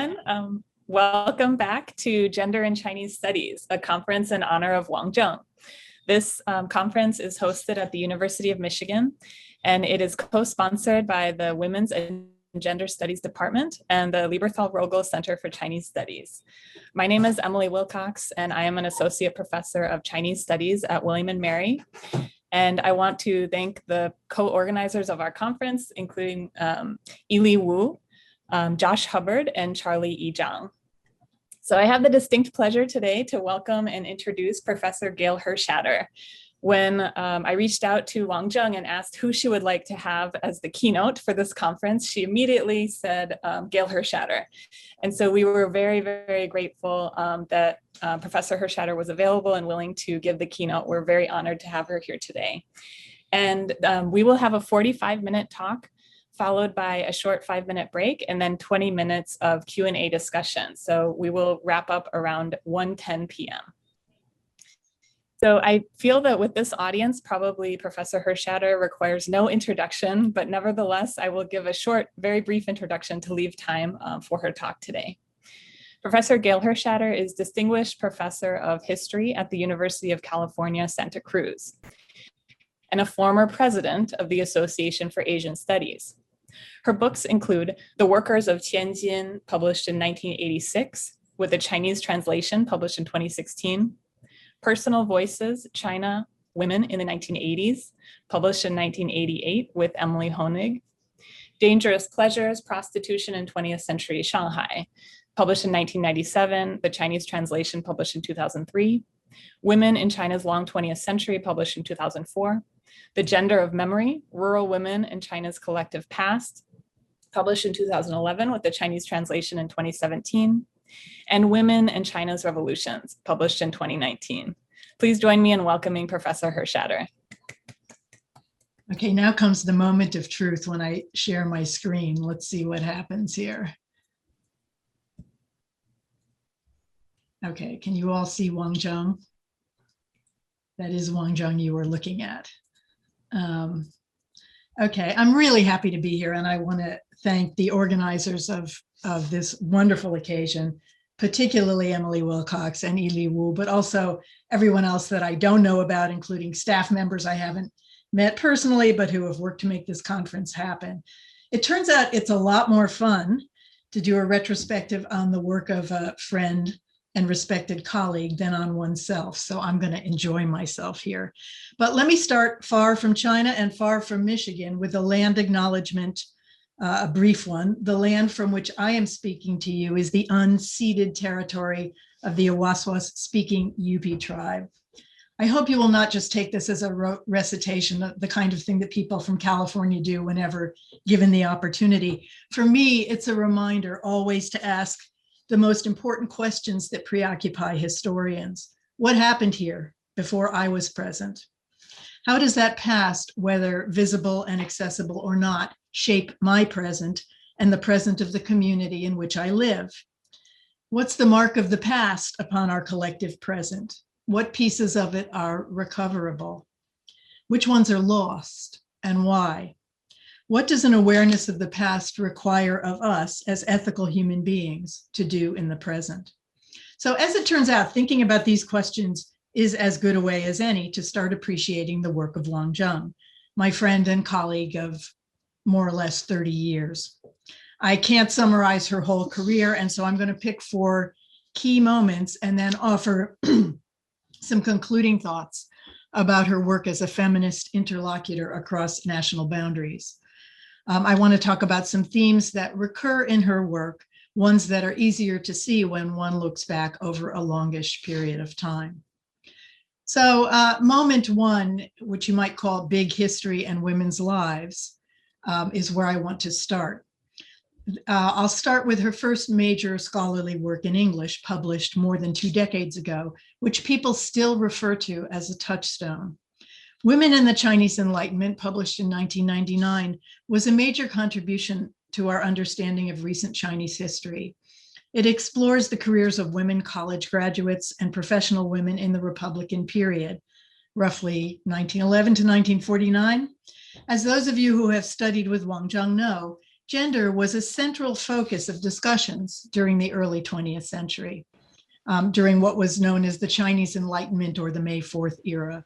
everyone. Welcome back to Gender in Chinese Studies, a conference in honor of Wang Zheng. This conference is hosted at the University of Michigan, and it is co-sponsored by the Women's and Gender Studies Department and the Lieberthal-Rogel Center for Chinese Studies. My name is Emily Wilcox, and I am an associate professor of Chinese Studies at William & Mary. And I want to thank the co-organizers of our conference, including Ili Wu, Josh Hubbard, and Charlie E. Zhang. So I have the distinct pleasure today to welcome and introduce Professor Gail Hershatter. When I reached out to Wang Zheng and asked who she would like to have as the keynote for this conference, she immediately said Gail Hershatter. And so we were very, very grateful that Professor Hershatter was available and willing to give the keynote. We're very honored to have her here today. And we will have a 45-minute talk followed by a short 5-minute break and then 20 minutes of Q&A discussion. So we will wrap up around 1:10 p.m. So I feel that with this audience, probably Professor Hershatter requires no introduction, but nevertheless, I will give a short, very brief introduction to leave time for her talk today. Professor Gail Hershatter is Distinguished Professor of History at the University of California, Santa Cruz, and a former president of the Association for Asian Studies. Her books include The Workers of Tianjin, published in 1986, with a Chinese translation published in 2016, Personal Voices, China, Women in the 1980s, published in 1988 with Emily Honig, Dangerous Pleasures, Prostitution in 20th Century Shanghai, published in 1997, the Chinese translation published in 2003, Women in China's Long 20th Century, published in 2004, The Gender of Memory, Rural Women in China's Collective Past, published in 2011 with the Chinese translation in 2017, and Women and China's Revolutions, published in 2019. Please join me in welcoming Professor Hershatter. Okay, now comes the moment of truth when I share my screen. Let's see what happens here. Okay, can you all see Wang Zheng? That is Wang Zheng you were looking at. Okay, I'm really happy to be here, and I want to thank the organizers of this wonderful occasion, particularly Emily Wilcox and Ili Wu, but also everyone else that I don't know about, including staff members I haven't met personally, but who have worked to make this conference happen. It turns out it's a lot more fun to do a retrospective on the work of a friend and respected colleague than on oneself. So I'm going to enjoy myself here. But let me start far from China and far from Michigan with a land acknowledgement, a brief one. The land from which I am speaking to you is the unceded territory of the Awaswas-speaking Yupi tribe. I hope you will not just take this as a recitation, the kind of thing that people from California do whenever given the opportunity. For me, it's a reminder always to ask the most important questions that preoccupy historians. What happened here before I was present? How does that past, whether visible and accessible or not, shape my present and the present of the community in which I live? What's the mark of the past upon our collective present? What pieces of it are recoverable? Which ones are lost and why? What does an awareness of the past require of us as ethical human beings to do in the present? So as it turns out, thinking about these questions is as good a way as any to start appreciating the work of Wang Zheng, my friend and colleague of more or less 30 years. I can't summarize her whole career, and so I'm going to pick 4 key moments and then offer some concluding thoughts about her work as a feminist interlocutor across national boundaries. I want to talk about some themes that recur in her work, ones that are easier to see when one looks back over a longish period of time. So moment 1, which you might call Big History and Women's Lives, is where I want to start. I'll start with her first major scholarly work in English, published more than 2 decades ago, which people still refer to as a touchstone. Women in the Chinese Enlightenment, published in 1999, was a major contribution to our understanding of recent Chinese history. It explores the careers of women college graduates and professional women in the Republican period, roughly 1911 to 1949. As those of you who have studied with Wang Zheng know, gender was a central focus of discussions during the early 20th century, during what was known as the Chinese Enlightenment or the May 4th era.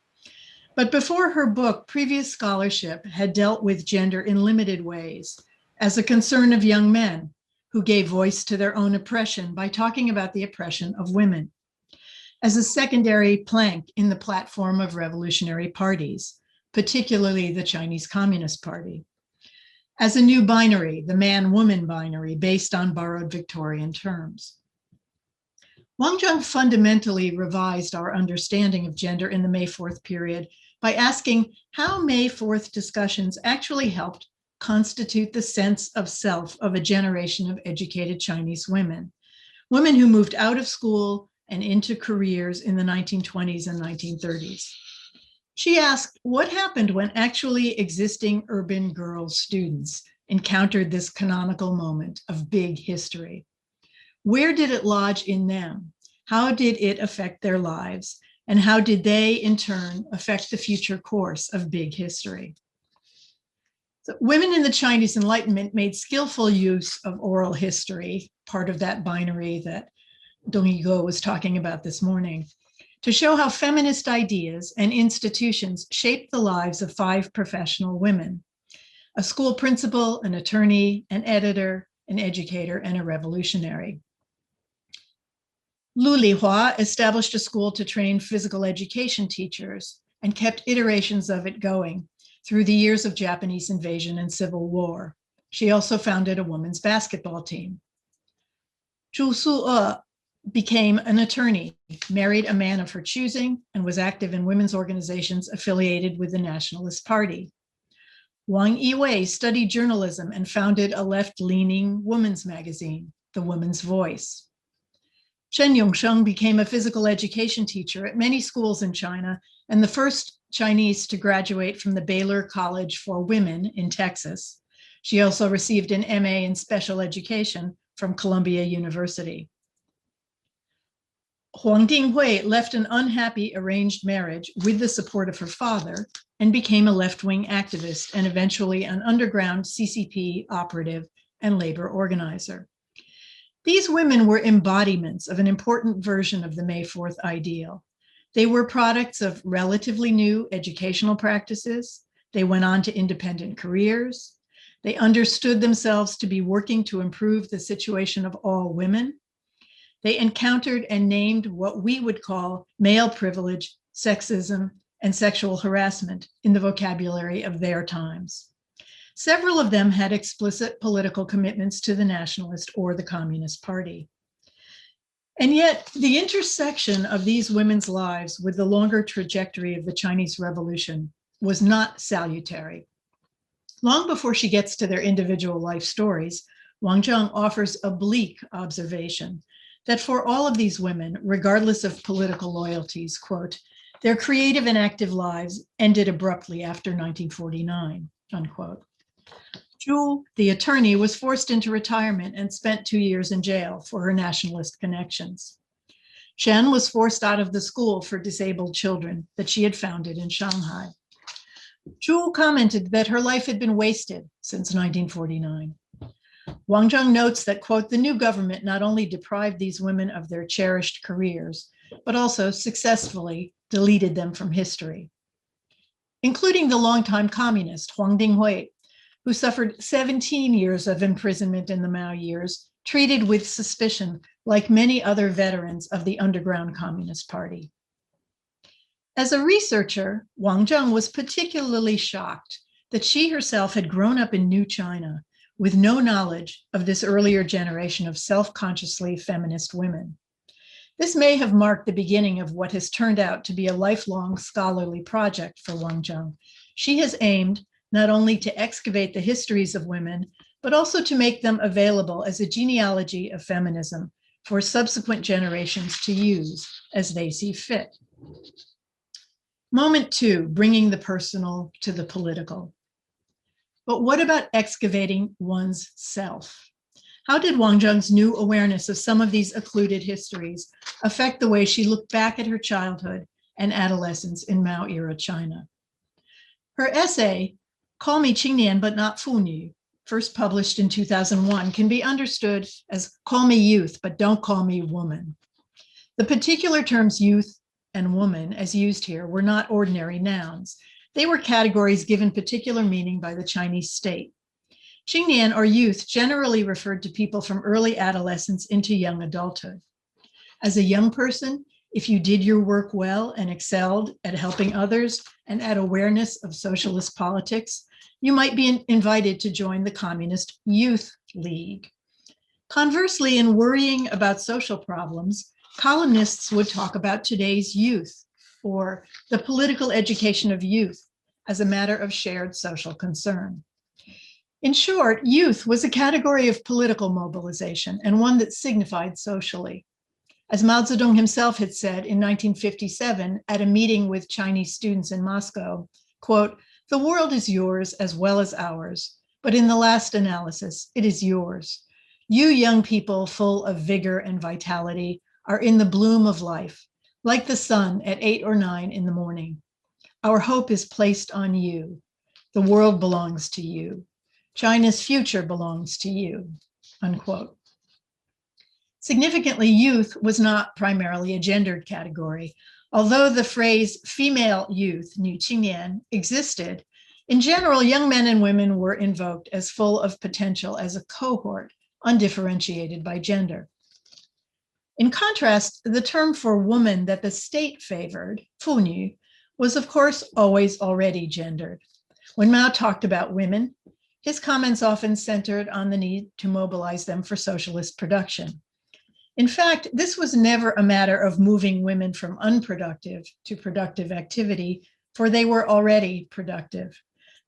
But before her book, previous scholarship had dealt with gender in limited ways as a concern of young men who gave voice to their own oppression by talking about the oppression of women, as a secondary plank in the platform of revolutionary parties, particularly the Chinese Communist Party, as a new binary, the man-woman binary, based on borrowed Victorian terms. Wang Zheng fundamentally revised our understanding of gender in the May 4th period by asking how May 4th discussions actually helped constitute the sense of self of a generation of educated Chinese women, women who moved out of school and into careers in the 1920s and 1930s. She asked what happened when actually existing urban girl students encountered this canonical moment of big history. Where did it lodge in them? How did it affect their lives? And how did they, in turn, affect the future course of big history? So women in the Chinese Enlightenment made skillful use of oral history, part of that binary that Dong Yigo was talking about this morning, to show how feminist ideas and institutions shaped the lives of 5 professional women: a school principal, an attorney, an editor, an educator, and a revolutionary. Lu Lihua established a school to train physical education teachers and kept iterations of it going through the years of Japanese invasion and civil war. She also founded a women's basketball team. Zhu Su'e became an attorney, married a man of her choosing, and was active in women's organizations affiliated with the Nationalist Party. Wang Yiwei studied journalism and founded a left-leaning women's magazine, The Woman's Voice. Shen Yongsheng became a physical education teacher at many schools in China and the first Chinese to graduate from the Baylor College for Women in Texas. She also received an MA in special education from Columbia University. Huang Dinghui left an unhappy arranged marriage with the support of her father and became a left-wing activist and eventually an underground CCP operative and labor organizer. These women were embodiments of an important version of the May 4th ideal. They were products of relatively new educational practices. They went on to independent careers. They understood themselves to be working to improve the situation of all women. They encountered and named what we would call male privilege, sexism, and sexual harassment in the vocabulary of their times. Several of them had explicit political commitments to the Nationalist or the Communist Party. And yet, the intersection of these women's lives with the longer trajectory of the Chinese Revolution was not salutary. Long before she gets to their individual life stories, Wang Zheng offers a bleak observation that for all of these women, regardless of political loyalties, quote, their creative and active lives ended abruptly after 1949, unquote. Zhu, the attorney, was forced into retirement and spent 2 years in jail for her nationalist connections. Shen was forced out of the school for disabled children that she had founded in Shanghai. Zhu commented that her life had been wasted since 1949. Wang Zheng notes that, quote, the new government not only deprived these women of their cherished careers, but also successfully deleted them from history, including the longtime communist Huang Dinghui, who suffered 17 years of imprisonment in the Mao years, treated with suspicion like many other veterans of the underground Communist Party. As a researcher, Wang Zheng was particularly shocked that she herself had grown up in New China with no knowledge of this earlier generation of self-consciously feminist women. This may have marked the beginning of what has turned out to be a lifelong scholarly project for Wang Zheng. She has aimed not only to excavate the histories of women, but also to make them available as a genealogy of feminism for subsequent generations to use as they see fit. Moment 2, bringing the personal to the political. But what about excavating one's self? How did Wang Zheng's new awareness of some of these occluded histories affect the way she looked back at her childhood and adolescence in Mao-era China? Her essay, Call Me Qingnian But Not Fu Nu, first published in 2001, can be understood as call me youth, but don't call me woman. The particular terms youth and woman, as used here, were not ordinary nouns. They were categories given particular meaning by the Chinese state. Xingnian, or youth, generally referred to people from early adolescence into young adulthood. As a young person, if you did your work well and excelled at helping others and at awareness of socialist politics, you might be invited to join the Communist Youth League. Conversely, in worrying about social problems, columnists would talk about today's youth or the political education of youth as a matter of shared social concern. In short, youth was a category of political mobilization and one that signified socially. As Mao Zedong himself had said in 1957 at a meeting with Chinese students in Moscow, quote, "The world is yours as well as ours, but in the last analysis, it is yours. You young people full of vigor and vitality are in the bloom of life, like the sun at 8 or 9 in the morning. Our hope is placed on you. The world belongs to you. China's future belongs to you," unquote. Significantly, youth was not primarily a gendered category. Although the phrase female youth, 女青年, existed, in general, young men and women were invoked as full of potential as a cohort, undifferentiated by gender. In contrast, the term for woman that the state favored, 妇女, was of course always already gendered. When Mao talked about women, his comments often centered on the need to mobilize them for socialist production. In fact, this was never a matter of moving women from unproductive to productive activity, for they were already productive.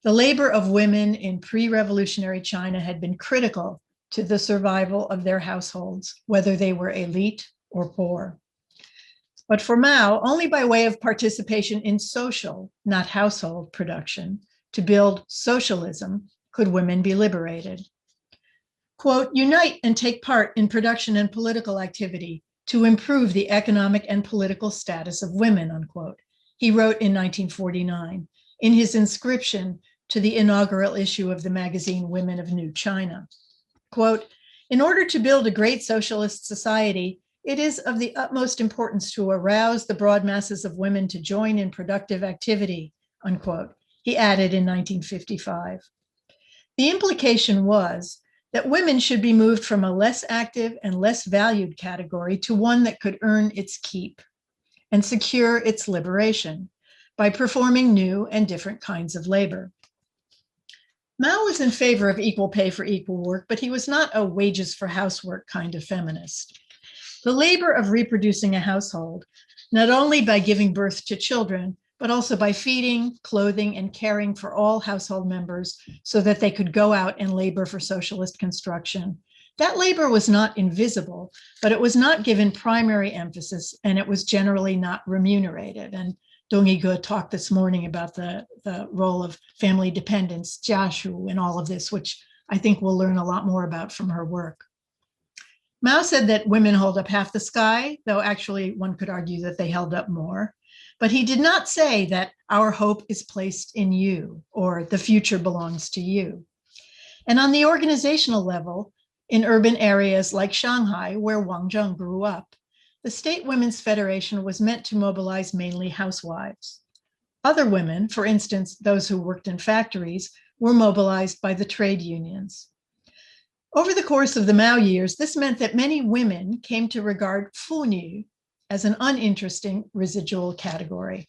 The labor of women in pre-revolutionary China had been critical to the survival of their households, whether they were elite or poor. But for Mao, only by way of participation in social, not household production, to build socialism, could women be liberated. Quote, "Unite and take part in production and political activity to improve the economic and political status of women," unquote, he wrote in 1949 in his inscription to the inaugural issue of the magazine Women of New China. Quote, "In order to build a great socialist society, it is of the utmost importance to arouse the broad masses of women to join in productive activity," unquote, he added in 1955. The implication was that women should be moved from a less active and less valued category to one that could earn its keep and secure its liberation by performing new and different kinds of labor. Mao was in favor of equal pay for equal work, but he was not a wages for housework kind of feminist. The labor of reproducing a household, not only by giving birth to children, but also by feeding, clothing, and caring for all household members so that they could go out and labor for socialist construction. That labor was not invisible, but it was not given primary emphasis, and it was generally not remunerated. And Dong Yige talked this morning about the role of family dependence, jiashu, and all of this, which I think we'll learn a lot more about from her work. Mao said that women hold up half the sky, though actually one could argue that they held up more. But he did not say that our hope is placed in you or the future belongs to you. And on the organizational level, in urban areas like Shanghai, where Wang Zheng grew up, the State Women's Federation was meant to mobilize mainly housewives. Other women, for instance, those who worked in factories, were mobilized by the trade unions. Over the course of the Mao years, this meant that many women came to regard 妇女 as an uninteresting residual category.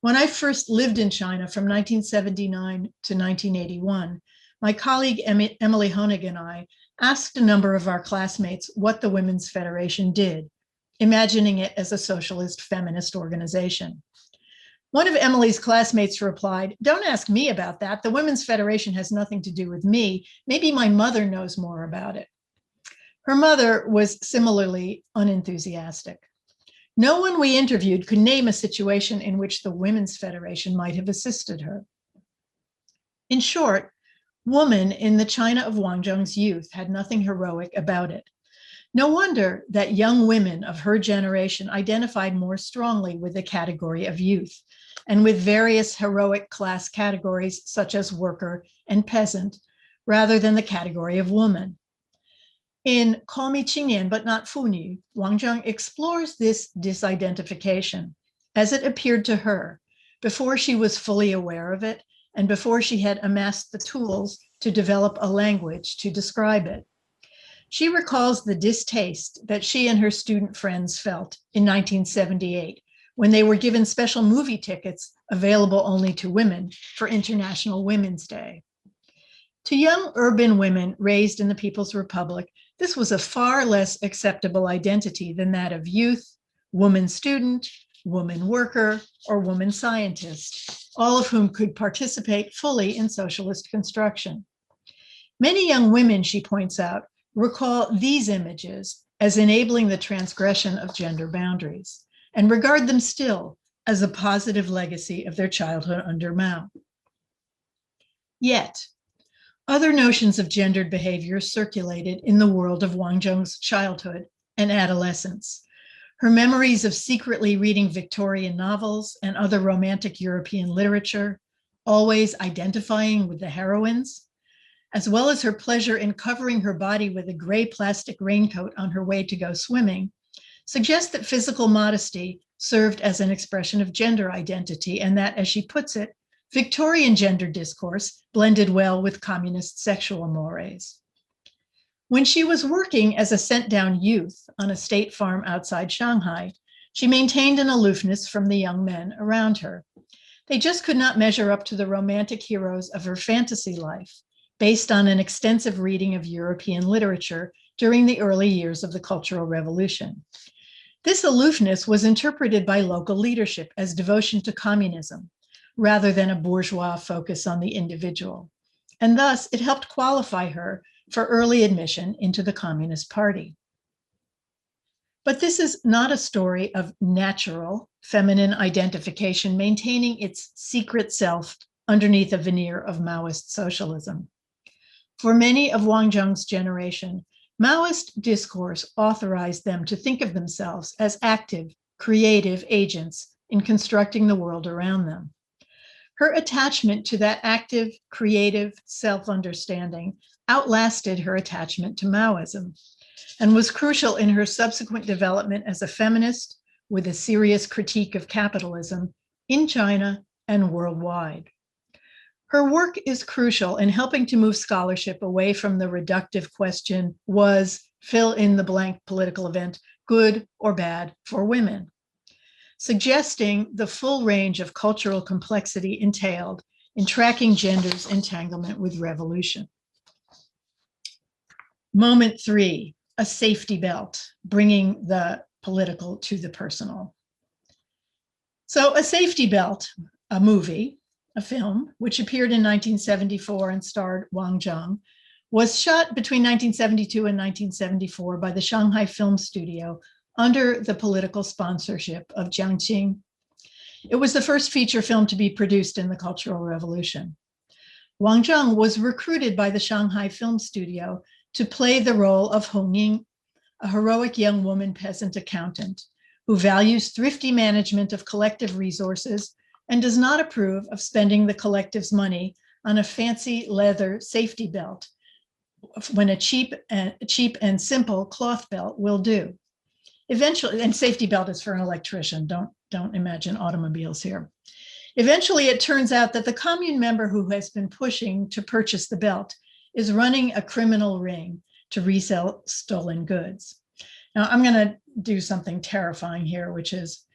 When I first lived in China from 1979 to 1981, my colleague Emily Honig and I asked a number of our classmates what the Women's Federation did, imagining it as a socialist feminist organization. One of Emily's classmates replied, "Don't ask me about that. The Women's Federation has nothing to do with me. Maybe my mother knows more about it." Her mother was similarly unenthusiastic. No one we interviewed could name a situation in which the Women's Federation might have assisted her. In short, woman in the China of Wang Zheng's youth had nothing heroic about it. No wonder that young women of her generation identified more strongly with the category of youth and with various heroic class categories such as worker and peasant, rather than the category of woman. In Call Me Qingnian but Not Fu Wang Zheng explores this disidentification as it appeared to her before she was fully aware of it and before she had amassed the tools to develop a language to describe it. She recalls the distaste that she and her student friends felt in 1978 when they were given special movie tickets available only to women for International Women's Day. To young urban women raised in the People's Republic, this was a far less acceptable identity than that of youth, woman student, woman worker, or woman scientist, all of whom could participate fully in socialist construction. Many young women, she points out, recall these images as enabling the transgression of gender boundaries and regard them still as a positive legacy of their childhood under Mao. Yet, other notions of gendered behavior circulated in the world of Wang Zheng's childhood and adolescence. Her memories of secretly reading Victorian novels and other romantic European literature, always identifying with the heroines, as well as her pleasure in covering her body with a gray plastic raincoat on her way to go swimming, suggest that physical modesty served as an expression of gender identity and that, as she puts it, Victorian gender discourse blended well with communist sexual mores. When she was working as a sent-down youth on a state farm outside Shanghai, she maintained an aloofness from the young men around her. They just could not measure up to the romantic heroes of her fantasy life, based on an extensive reading of European literature during the early years of the Cultural Revolution. This aloofness was interpreted by local leadership as devotion to communism, rather than a bourgeois focus on the individual. And thus, it helped qualify her for early admission into the Communist Party. But this is not a story of natural feminine identification maintaining its secret self underneath a veneer of Maoist socialism. For many of Wang Zheng's generation, Maoist discourse authorized them to think of themselves as active, creative agents in constructing the world around them. Her attachment to that active, creative self-understanding outlasted her attachment to Maoism and was crucial in her subsequent development as a feminist with a serious critique of capitalism in China and worldwide. Her work is crucial in helping to move scholarship away from the reductive question, was fill in the blank political event good or bad for women, suggesting the full range of cultural complexity entailed in tracking gender's entanglement with revolution. Moment 3, a safety belt, bringing the political to the personal. So A Safety Belt, a movie, a film, which appeared in 1974 and starred Wang Zheng, was shot between 1972 and 1974 by the Shanghai Film Studio under the political sponsorship of Jiang Qing. It was the first feature film to be produced in the Cultural Revolution. Wang Zheng was recruited by the Shanghai Film Studio to play the role of Hong Ying, a heroic young woman peasant accountant who values thrifty management of collective resources and does not approve of spending the collective's money on a fancy leather safety belt when a cheap and simple cloth belt will do. Eventually, and safety belt is for an electrician, don't imagine automobiles here. Eventually, it turns out that the commune member who has been pushing to purchase the belt is running a criminal ring to resell stolen goods. Now, I'm going to do something terrifying here, which is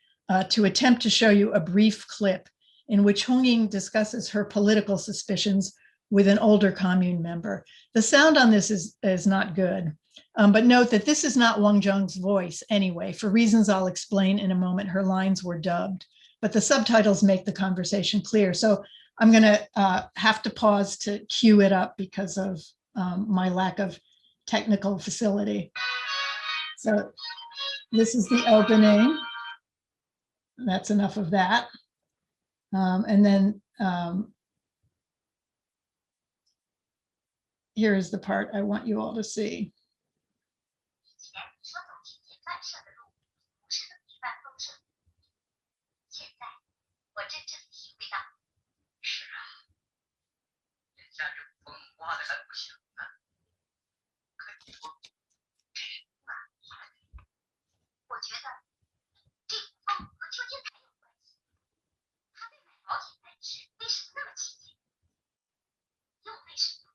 to attempt to show you a brief clip in which Hong Ying discusses her political suspicions with an older commune member. The sound on this is not good, but note that this is not Wang Zheng's voice anyway. For reasons I'll explain in a moment, her lines were dubbed, but the subtitles make the conversation clear. So I'm going to have to pause to cue it up because of my lack of technical facility. So this is the opening. That's enough of that. And then here is the part I want you all to see. 地方，这是哪一个地方？我觉得这股风和邱金台有关系。他对买保险那事为什么那么起劲？又为什么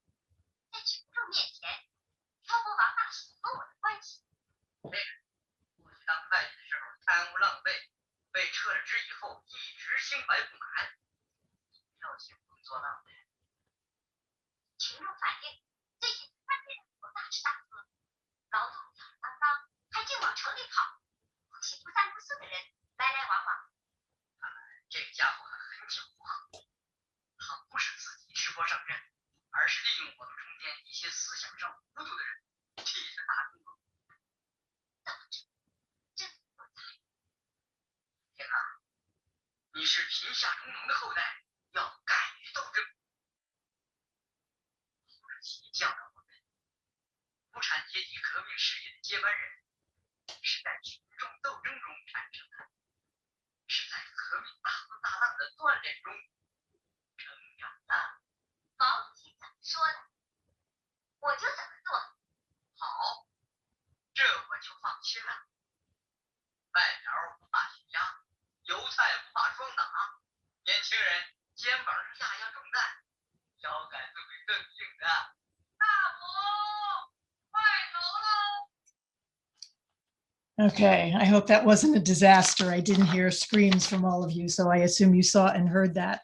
在群众面前挑拨王大叔和我的关系？那个过去当会计的时候贪污浪费，被撤了职以后一直心怀不满，要求工作浪费。群众反映最近饭店里有大吃大喝，劳动吊儿郎当，还净往城里跑，有些不三不四的人来来往往。看来这个家伙很狡猾，他不是自己吃播上阵，而是利用我们中间一些思想上糊涂的人，替着大工作。怎么着？真不在。天哪！你是贫下中农的后代，要敢于斗争。习教导我们，无产阶级革命事业的接班人是在群众斗争中产生的，是在革命大风大浪的锻炼中成长的。毛主席怎么说的，我就怎么做。好，这我就放心了。外表不怕虚压，油菜不怕霜打，年轻人肩膀上压压重担，腰杆就会更硬的。大伯，快走喽！ Okay, I hope that wasn't a disaster. I didn't hear screams from all of you, so I assume you saw and heard that.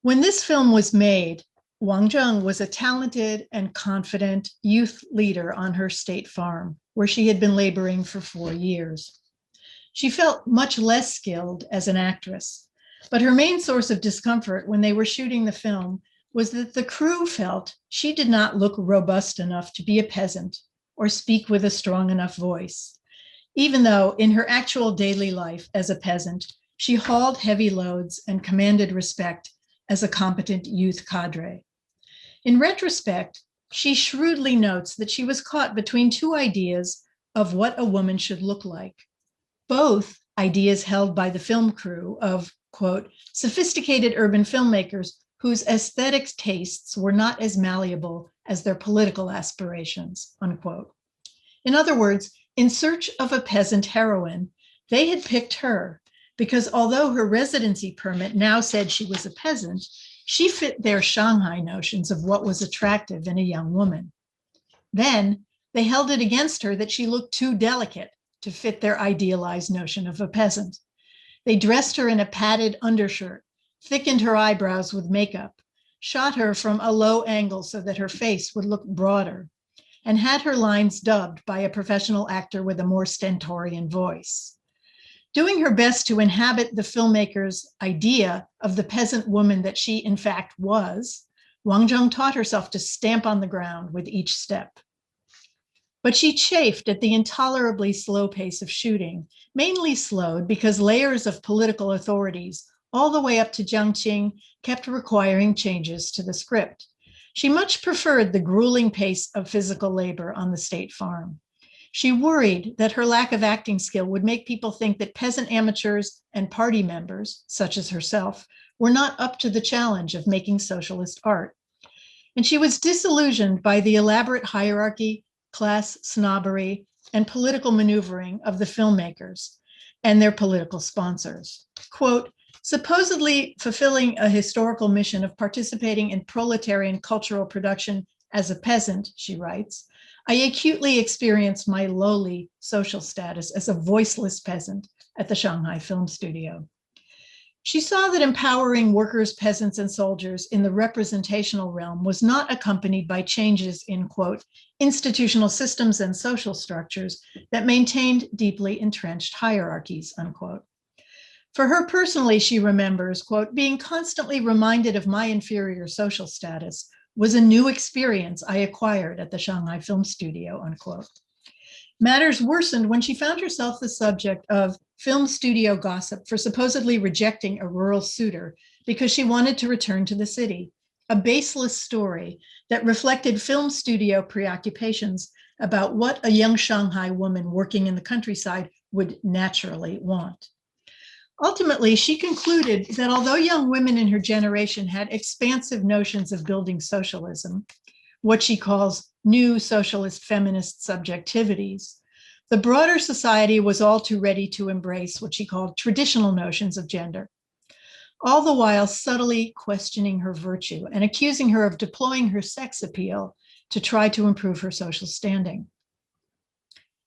When this film was made, Wang Zheng was a talented and confident youth leader on her state farm, where she had been laboring for 4 years. She felt much less skilled as an actress, but her main source of discomfort when they were shooting the film was that the crew felt she did not look robust enough to be a peasant or speak with a strong enough voice, even though in her actual daily life as a peasant, she hauled heavy loads and commanded respect as a competent youth cadre. In retrospect, she shrewdly notes that she was caught between two ideas of what a woman should look like, both ideas held by the film crew of, quote, sophisticated urban filmmakers whose aesthetic tastes were not as malleable as their political aspirations, unquote. In other words, in search of a peasant heroine, they had picked her because although her residency permit now said she was a peasant, she fit their Shanghai notions of what was attractive in a young woman. Then they held it against her that she looked too delicate to fit their idealized notion of a peasant. They dressed her in a padded undershirt, thickened her eyebrows with makeup, shot her from a low angle so that her face would look broader, and had her lines dubbed by a professional actor with a more stentorian voice. Doing her best to inhabit the filmmaker's idea of the peasant woman that she in fact was, Wang Zheng taught herself to stamp on the ground with each step. But she chafed at the intolerably slow pace of shooting, mainly slowed because layers of political authorities all the way up to Jiang Qing kept requiring changes to the script. She much preferred the grueling pace of physical labor on the state farm. She worried that her lack of acting skill would make people think that peasant amateurs and party members, such as herself, were not up to the challenge of making socialist art. And she was disillusioned by the elaborate hierarchy, class snobbery, and political maneuvering of the filmmakers and their political sponsors. Quote, supposedly fulfilling a historical mission of participating in proletarian cultural production as a peasant, she writes, I acutely experienced my lowly social status as a voiceless peasant at the Shanghai Film Studio. She saw that empowering workers, peasants, and soldiers in the representational realm was not accompanied by changes in, quote, institutional systems and social structures that maintained deeply entrenched hierarchies, unquote. For her personally, she remembers, quote, being constantly reminded of my inferior social status was a new experience I acquired at the Shanghai Film Studio, unquote. Matters worsened when she found herself the subject of film studio gossip for supposedly rejecting a rural suitor because she wanted to return to the city, a baseless story that reflected film studio preoccupations about what a young Shanghai woman working in the countryside would naturally want. Ultimately, she concluded that although young women in her generation had expansive notions of building socialism, what she calls new socialist feminist subjectivities, the broader society was all too ready to embrace what she called traditional notions of gender, all the while subtly questioning her virtue and accusing her of deploying her sex appeal to try to improve her social standing.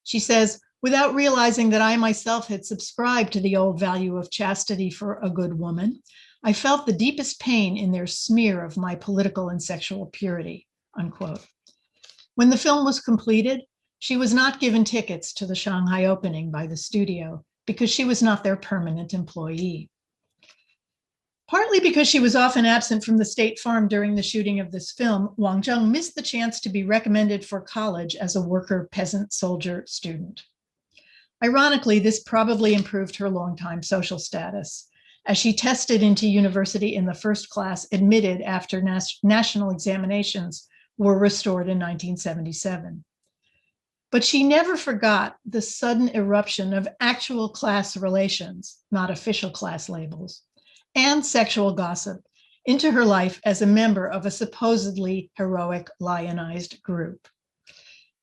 She says, without realizing that I myself had subscribed to the old value of chastity for a good woman, I felt the deepest pain in their smear of my political and sexual purity, unquote. When the film was completed, she was not given tickets to the Shanghai opening by the studio because she was not their permanent employee. Partly because she was often absent from the state farm during the shooting of this film, Wang Zheng missed the chance to be recommended for college as a worker, peasant, soldier student. Ironically, this probably improved her longtime social status, as she tested into university in the first class admitted after national examinations were restored in 1977. But she never forgot the sudden eruption of actual class relations, not official class labels, and sexual gossip into her life as a member of a supposedly heroic lionized group.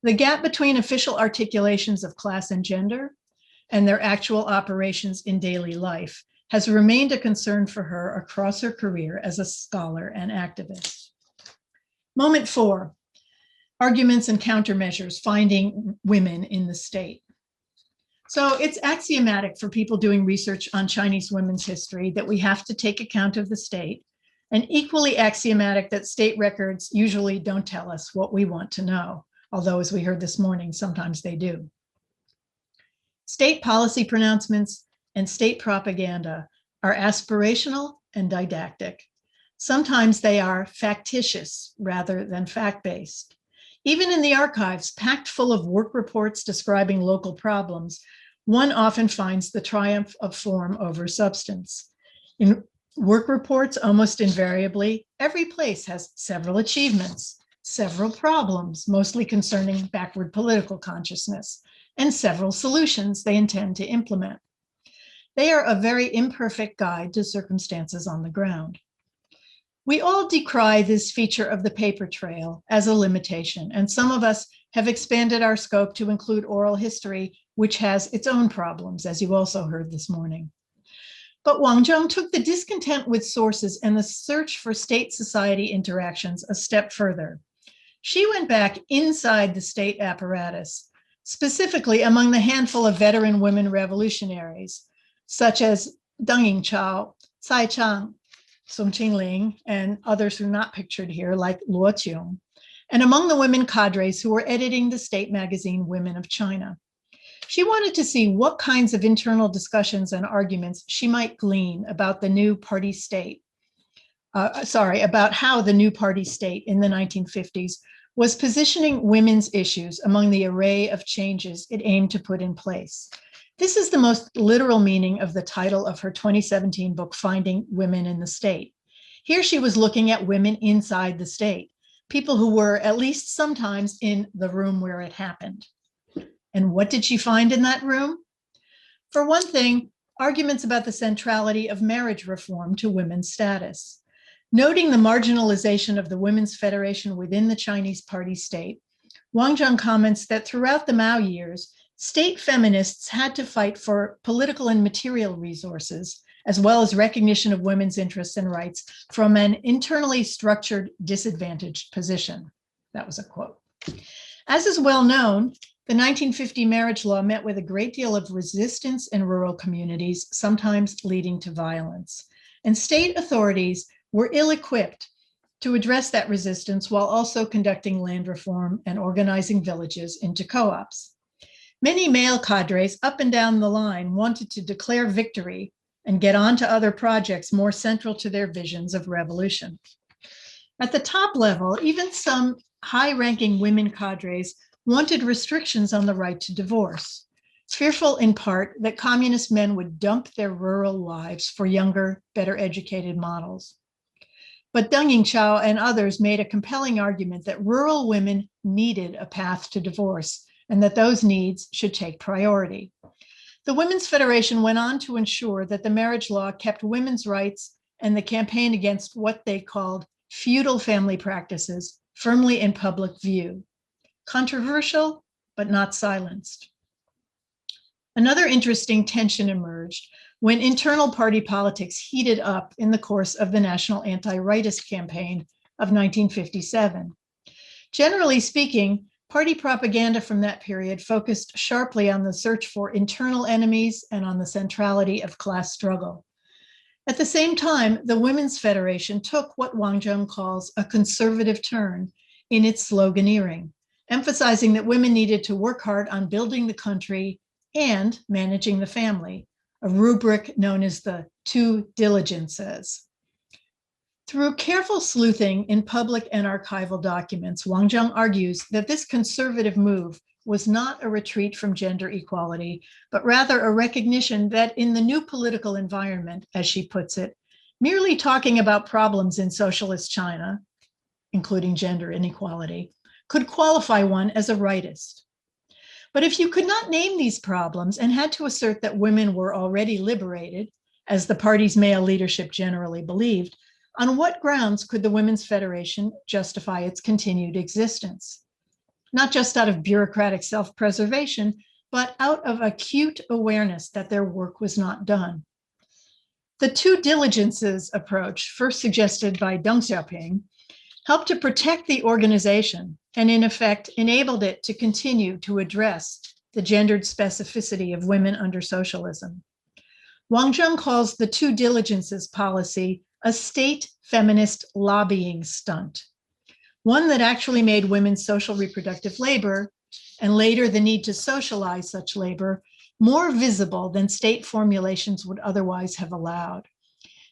The gap between official articulations of class and gender and their actual operations in daily life has remained a concern for her across her career as a scholar and activist. Moment 4, arguments and countermeasures finding women in the state. So it's axiomatic for people doing research on Chinese women's history that we have to take account of the state, and equally axiomatic that state records usually don't tell us what we want to know, although as we heard this morning, sometimes they do. State policy pronouncements and state propaganda are aspirational and didactic. Sometimes they are factitious rather than fact-based. Even in the archives, packed full of work reports describing local problems, one often finds the triumph of form over substance. In work reports, almost invariably, every place has several achievements, several problems, mostly concerning backward political consciousness, and several solutions they intend to implement. They are a very imperfect guide to circumstances on the ground. We all decry this feature of the paper trail as a limitation, and some of us have expanded our scope to include oral history, which has its own problems, as you also heard this morning. But Wang Zheng took the discontent with sources and the search for state-society interactions a step further. She went back inside the state apparatus, specifically among the handful of veteran women revolutionaries, such as Deng Yingchao, Cai Chang, Song Qingling, and others who are not pictured here, like Luo Qiong, and among the women cadres who were editing the state magazine Women of China. She wanted to see what kinds of internal discussions and arguments she might glean about the new party state, about how the new party state in the 1950s was positioning women's issues among the array of changes it aimed to put in place. This is the most literal meaning of the title of her 2017 book, Finding Women in the State. Here she was looking at women inside the state, people who were at least sometimes in the room where it happened. And what did she find in that room? For one thing, arguments about the centrality of marriage reform to women's status. Noting the marginalization of the Women's Federation within the Chinese party state, Wang Zheng comments that throughout the Mao years, state feminists had to fight for political and material resources, as well as recognition of women's interests and rights from an internally structured, disadvantaged position. That was a quote. As is well known, the 1950 marriage law met with a great deal of resistance in rural communities, sometimes leading to violence. And state authorities were ill-equipped to address that resistance while also conducting land reform and organizing villages into co-ops. Many male cadres up and down the line wanted to declare victory and get on to other projects more central to their visions of revolution. At the top level, even some high-ranking women cadres wanted restrictions on the right to divorce, fearful in part that communist men would dump their rural wives for younger, better educated models. But Deng Yingchao and others made a compelling argument that rural women needed a path to divorce and that those needs should take priority. The Women's Federation went on to ensure that the marriage law kept women's rights and the campaign against what they called feudal family practices firmly in public view. Controversial, but not silenced. Another interesting tension emerged when internal party politics heated up in the course of the National Anti-Rightist Campaign of 1957. Generally speaking, party propaganda from that period focused sharply on the search for internal enemies and on the centrality of class struggle. At the same time, the Women's Federation took what Wang Zheng calls a conservative turn in its sloganeering, emphasizing that women needed to work hard on building the country and managing the family, a rubric known as the 2 diligences. Through careful sleuthing in public and archival documents, Wang Zheng argues that this conservative move was not a retreat from gender equality, but rather a recognition that in the new political environment, as she puts it, merely talking about problems in socialist China, including gender inequality, could qualify one as a rightist. But if you could not name these problems and had to assert that women were already liberated, as the party's male leadership generally believed, on what grounds could the Women's Federation justify its continued existence? Not just out of bureaucratic self-preservation, but out of acute awareness that their work was not done. The 2 diligences approach, first suggested by Deng Xiaoping, helped to protect the organization and in effect enabled it to continue to address the gendered specificity of women under socialism. Wang Zheng calls the 2 diligences policy a state feminist lobbying stunt, one that actually made women's social reproductive labor, and later the need to socialize such labor, more visible than state formulations would otherwise have allowed.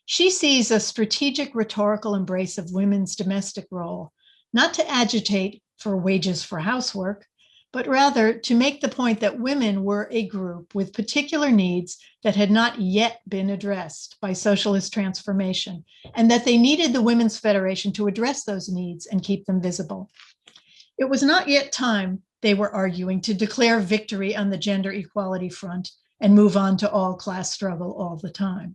She sees a strategic rhetorical embrace of women's domestic role, not to agitate for wages for housework, but rather to make the point that women were a group with particular needs that had not yet been addressed by socialist transformation, and that they needed the Women's Federation to address those needs and keep them visible. It was not yet time, they were arguing, to declare victory on the gender equality front and move on to all class struggle all the time.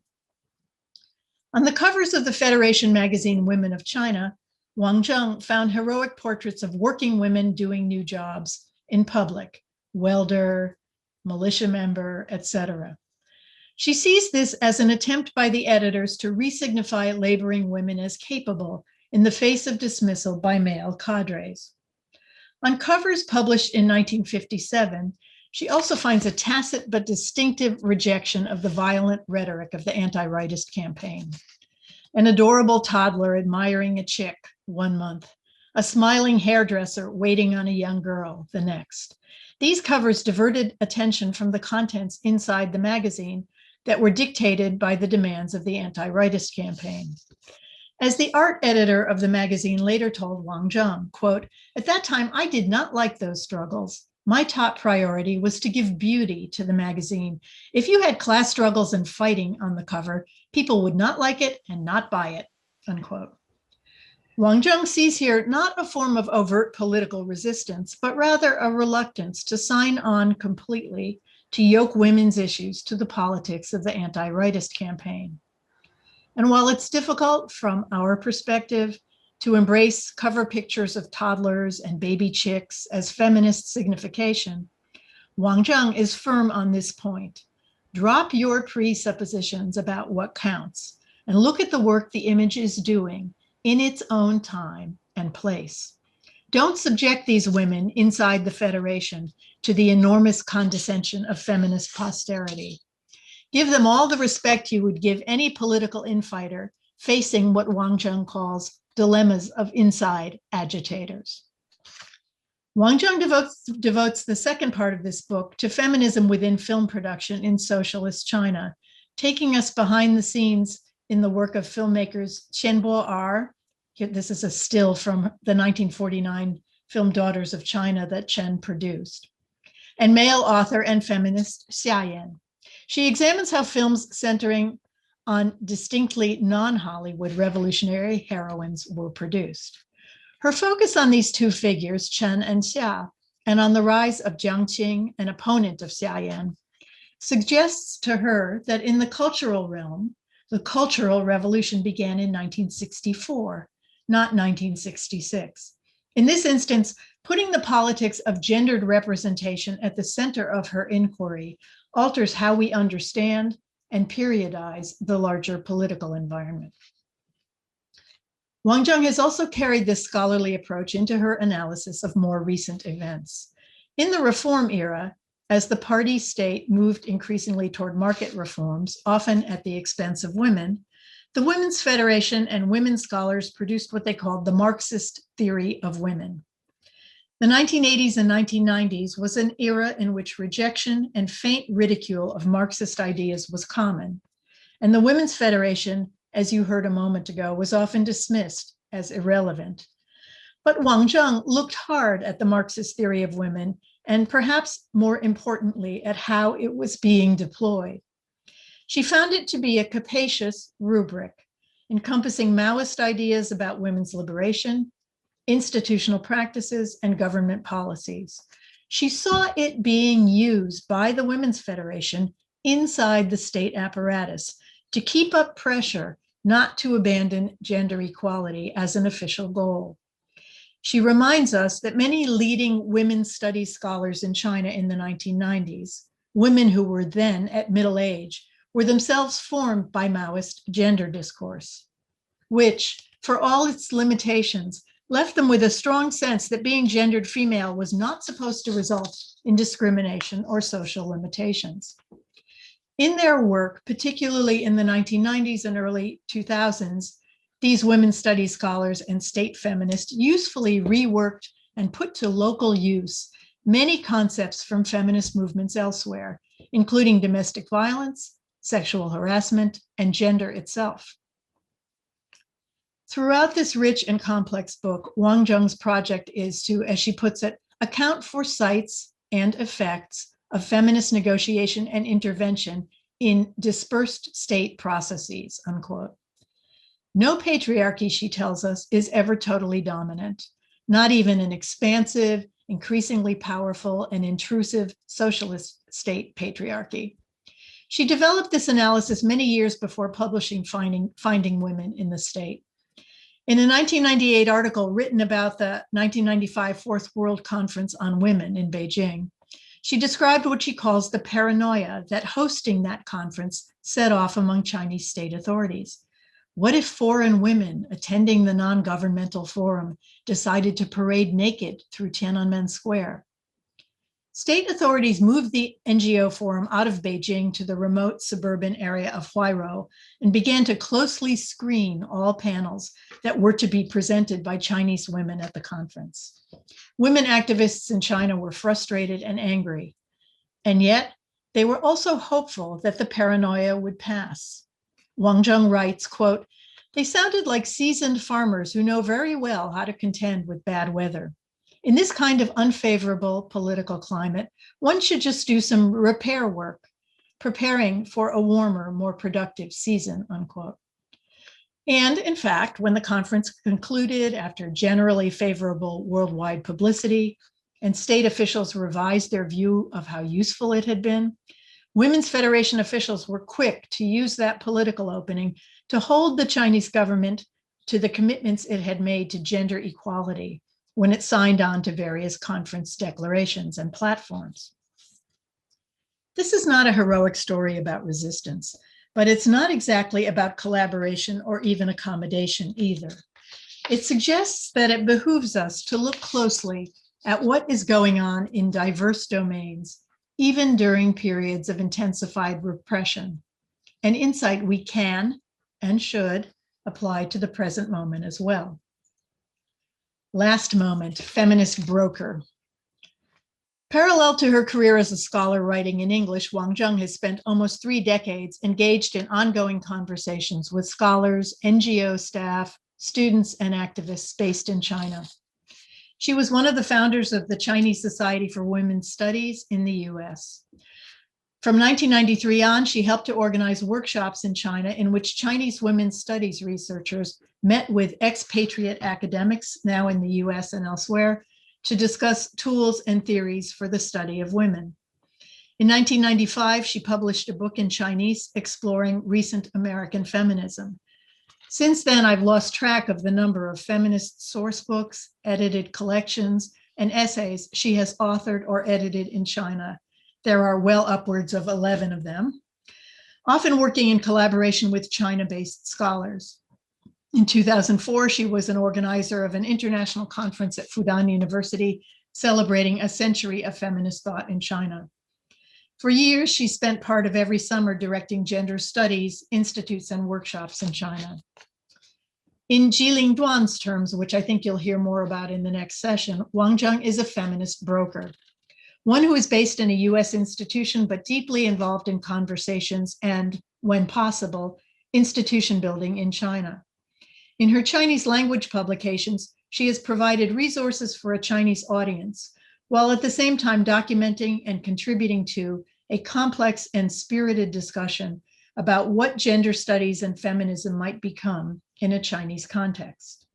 On the covers of the Federation magazine Women of China, Wang Zheng found heroic portraits of working women doing new jobs in public, welder, militia member, etc. She sees this as an attempt by the editors to re-signify laboring women as capable in the face of dismissal by male cadres. On covers published in 1957, she also finds a tacit but distinctive rejection of the violent rhetoric of the anti-rightist campaign. An adorable toddler admiring a chick 1 month, a smiling hairdresser waiting on a young girl the next. These covers diverted attention from the contents inside the magazine that were dictated by the demands of the anti-rightist campaign. As the art editor of the magazine later told Wang Zheng, quote, "At that time, I did not like those struggles. My top priority was to give beauty to the magazine. If you had class struggles and fighting on the cover, people would not like it and not buy it," unquote. Wang Zheng sees here not a form of overt political resistance, but rather a reluctance to sign on completely to yoke women's issues to the politics of the anti-rightist campaign. And while it's difficult from our perspective to embrace cover pictures of toddlers and baby chicks as feminist signification, Wang Zheng is firm on this point. Drop your presuppositions about what counts and look at the work the image is doing in its own time and place. Don't subject these women inside the Federation to the enormous condescension of feminist posterity. Give them all the respect you would give any political infighter facing what Wang Zheng calls dilemmas of inside agitators. Wang Zheng devotes the second part of this book to feminism within film production in socialist China, taking us behind the scenes in the work of filmmakers Chen Bo-er. This is a still from the 1949 film Daughters of China that Chen produced, and male author and feminist Xia Yan. She examines how films centering on distinctly non-Hollywood revolutionary heroines were produced. Her focus on these two figures, Chen and Xia, and on the rise of Jiang Qing, an opponent of Xia Yan, suggests to her that in the cultural realm, the Cultural Revolution began in 1964, not 1966, In this instance, putting the politics of gendered representation at the center of her inquiry alters how we understand and periodize the larger political environment. Wang Zheng has also carried this scholarly approach into her analysis of more recent events. In the reform era, as the party state moved increasingly toward market reforms, often at the expense of women, the Women's Federation and women scholars produced what they called the Marxist theory of women. The 1980s and 1990s was an era in which rejection and faint ridicule of Marxist ideas was common, and the Women's Federation, as you heard a moment ago, was often dismissed as irrelevant. But Wang Zheng looked hard at the Marxist theory of women, and perhaps more importantly, at how it was being deployed. She found it to be a capacious rubric, encompassing Maoist ideas about women's liberation, institutional practices, and government policies. She saw it being used by the Women's Federation inside the state apparatus to keep up pressure not to abandon gender equality as an official goal. She reminds us that many leading women's studies scholars in China in the 1990s, women who were then at middle age, were themselves formed by Maoist gender discourse, which, for all its limitations, left them with a strong sense that being gendered female was not supposed to result in discrimination or social limitations. In their work, particularly in the 1990s and early 2000s, these women's studies scholars and state feminists usefully reworked and put to local use many concepts from feminist movements elsewhere, including domestic violence, sexual harassment, and gender itself. Throughout this rich and complex book, Wang Zheng's project is to, as she puts it, account for sites and effects of feminist negotiation and intervention in dispersed state processes, unquote. No patriarchy, she tells us, is ever totally dominant, not even an expansive, increasingly powerful, and intrusive socialist state patriarchy. She developed this analysis many years before publishing Finding Women in the State. In a 1998 article written about the 1995 Fourth World Conference on Women in Beijing, she described what she calls the paranoia that hosting that conference set off among Chinese state authorities. What if foreign women attending the non-governmental forum decided to parade naked through Tiananmen Square? State authorities moved the NGO forum out of Beijing to the remote suburban area of Huairou and began to closely screen all panels that were to be presented by Chinese women at the conference. Women activists in China were frustrated and angry, and yet they were also hopeful that the paranoia would pass. Wang Zheng writes, quote, "They sounded like seasoned farmers who know very well how to contend with bad weather. In this kind of unfavorable political climate, one should just do some repair work, preparing for a warmer, more productive season," unquote. And in fact, when the conference concluded after generally favorable worldwide publicity and state officials revised their view of how useful it had been, Women's Federation officials were quick to use that political opening to hold the Chinese government to the commitments it had made to gender equality when it signed on to various conference declarations and platforms. This is not a heroic story about resistance, but it's not exactly about collaboration or even accommodation either. It suggests that it behooves us to look closely at what is going on in diverse domains, even during periods of intensified repression, an insight we can and should apply to the present moment as well. Last moment, feminist broker. Parallel to her career as a scholar writing in English, Wang Zheng has spent almost 3 decades engaged in ongoing conversations with scholars, NGO staff, students, and activists based in China. She was one of the founders of the Chinese Society for Women's Studies in the US. From 1993 on, she helped to organize workshops in China in which Chinese women's studies researchers met with expatriate academics, now in the US and elsewhere, to discuss tools and theories for the study of women. In 1995, she published a book in Chinese exploring recent American feminism. Since then, I've lost track of the number of feminist source books, edited collections, and essays she has authored or edited in China. There are well upwards of 11 of them, often working in collaboration with China-based scholars. In 2004, she was an organizer of an international conference at Fudan University, celebrating a century of feminist thought in China. For years, she spent part of every summer directing gender studies institutes and workshops in China. In Jiling Duan's terms, which I think you'll hear more about in the next session, Wang Zheng is a feminist broker, one who is based in a US institution, but deeply involved in conversations and, when possible, institution building in China. In her Chinese language publications, she has provided resources for a Chinese audience, while at the same time documenting and contributing to a complex and spirited discussion about what gender studies and feminism might become in a Chinese context.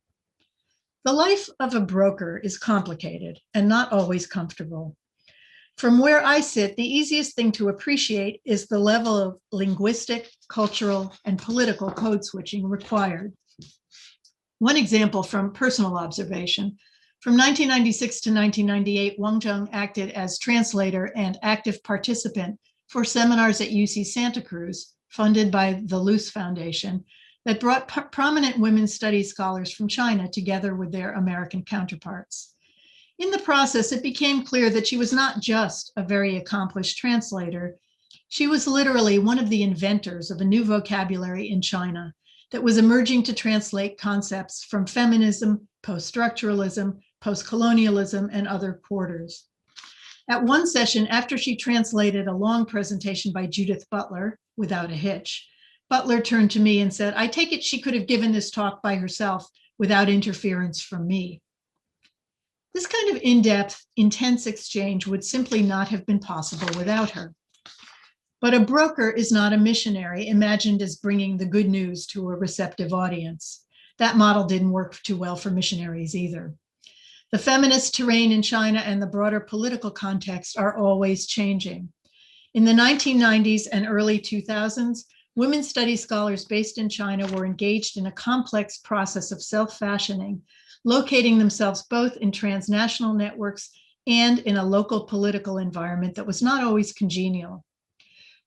The life of a broker is complicated and not always comfortable. From where I sit, the easiest thing to appreciate is the level of linguistic, cultural, and political code switching required. One example from personal observation: from 1996 to 1998, Wang Zheng acted as translator and active participant for seminars at UC Santa Cruz, funded by the Luce Foundation, that brought prominent women's studies scholars from China together with their American counterparts. In the process, it became clear that she was not just a very accomplished translator. She was literally one of the inventors of a new vocabulary in China that was emerging to translate concepts from feminism, post-structuralism, post-colonialism, and other quarters. At one session, after she translated a long presentation by Judith Butler, without a hitch, Butler turned to me and said, "I take it she could have given this talk by herself without interference from me." This kind of in-depth, intense exchange would simply not have been possible without her. But a broker is not a missionary imagined as bringing the good news to a receptive audience. That model didn't work too well for missionaries either. The feminist terrain in China and the broader political context are always changing. In the 1990s and early 2000s, women's studies scholars based in China were engaged in a complex process of self-fashioning, locating themselves both in transnational networks and in a local political environment that was not always congenial.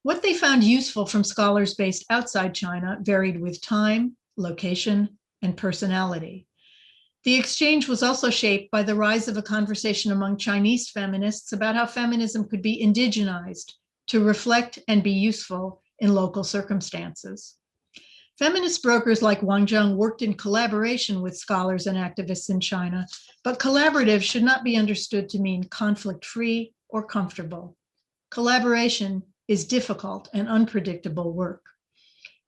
What they found useful from scholars based outside China varied with time, location, and personality. The exchange was also shaped by the rise of a conversation among Chinese feminists about how feminism could be indigenized to reflect and be useful in local circumstances. Feminist brokers like Wang Zheng worked in collaboration with scholars and activists in China, but collaborative should not be understood to mean conflict-free or comfortable. Collaboration is difficult and unpredictable work.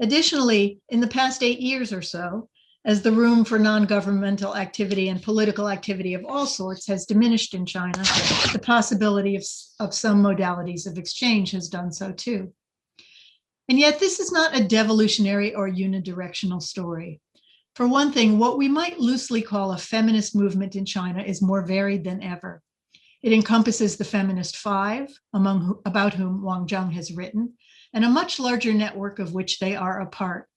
Additionally, in the past 8 years or so, as the room for non-governmental activity and political activity of all sorts has diminished in China, the possibility of some modalities of exchange has done so too. And yet this is not a devolutionary or unidirectional story. For one thing, what we might loosely call a feminist movement in China is more varied than ever. It encompasses the Feminist Five, about whom Wang Zheng has written, and a much larger network of which they are a part.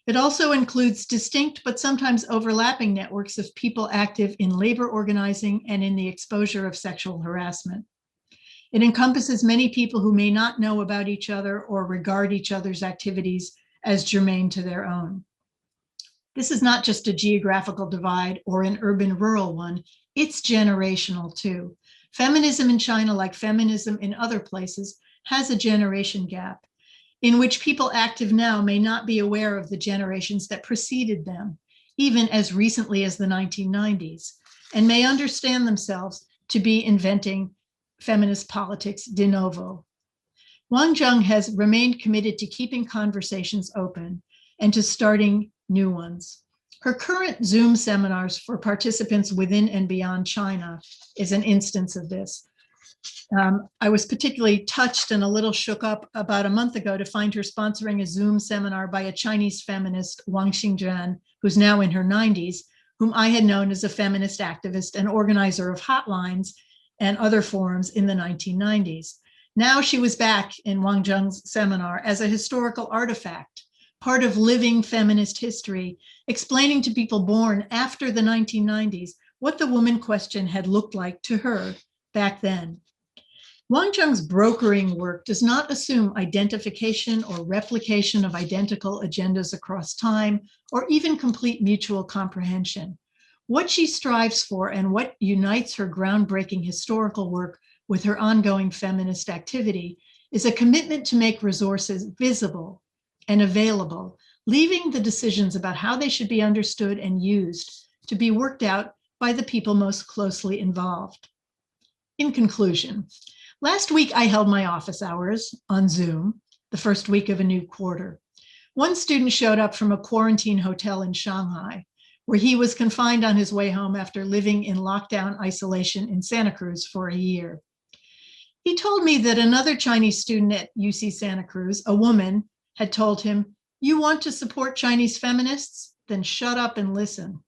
It also includes distinct but sometimes overlapping networks of people active in labor organizing and in the exposure of sexual harassment. It encompasses many people who may not know about each other or regard each other's activities as germane to their own. This is not just a geographical divide or an urban-rural one, it's generational too. Feminism in China, like feminism in other places, has a generation gap in which people active now may not be aware of the generations that preceded them, even as recently as the 1990s, and may understand themselves to be inventing feminist politics de novo. Wang Zheng has remained committed to keeping conversations open and to starting new ones. Her current Zoom seminars for participants within and beyond China is an instance of this. I was particularly touched and a little shook up about a month ago to find her sponsoring a Zoom seminar by a Chinese feminist, Wang Xingzhan, who's now in her 90s, whom I had known as a feminist activist and organizer of hotlines and other forums in the 1990s. Now she was back in Wang Zheng's seminar as a historical artifact, part of living feminist history, explaining to people born after the 1990s what the woman question had looked like to her back then. Wang Zheng's brokering work does not assume identification or replication of identical agendas across time, or even complete mutual comprehension. What she strives for and what unites her groundbreaking historical work with her ongoing feminist activity is a commitment to make resources visible and available, leaving the decisions about how they should be understood and used to be worked out by the people most closely involved. In conclusion, last week I held my office hours on Zoom, the first week of a new quarter. One student showed up from a quarantine hotel in Shanghai, where he was confined on his way home after living in lockdown isolation in Santa Cruz for a year. He told me that another Chinese student at UC Santa Cruz, a woman, had told him, "You want to support Chinese feminists? Then shut up and listen."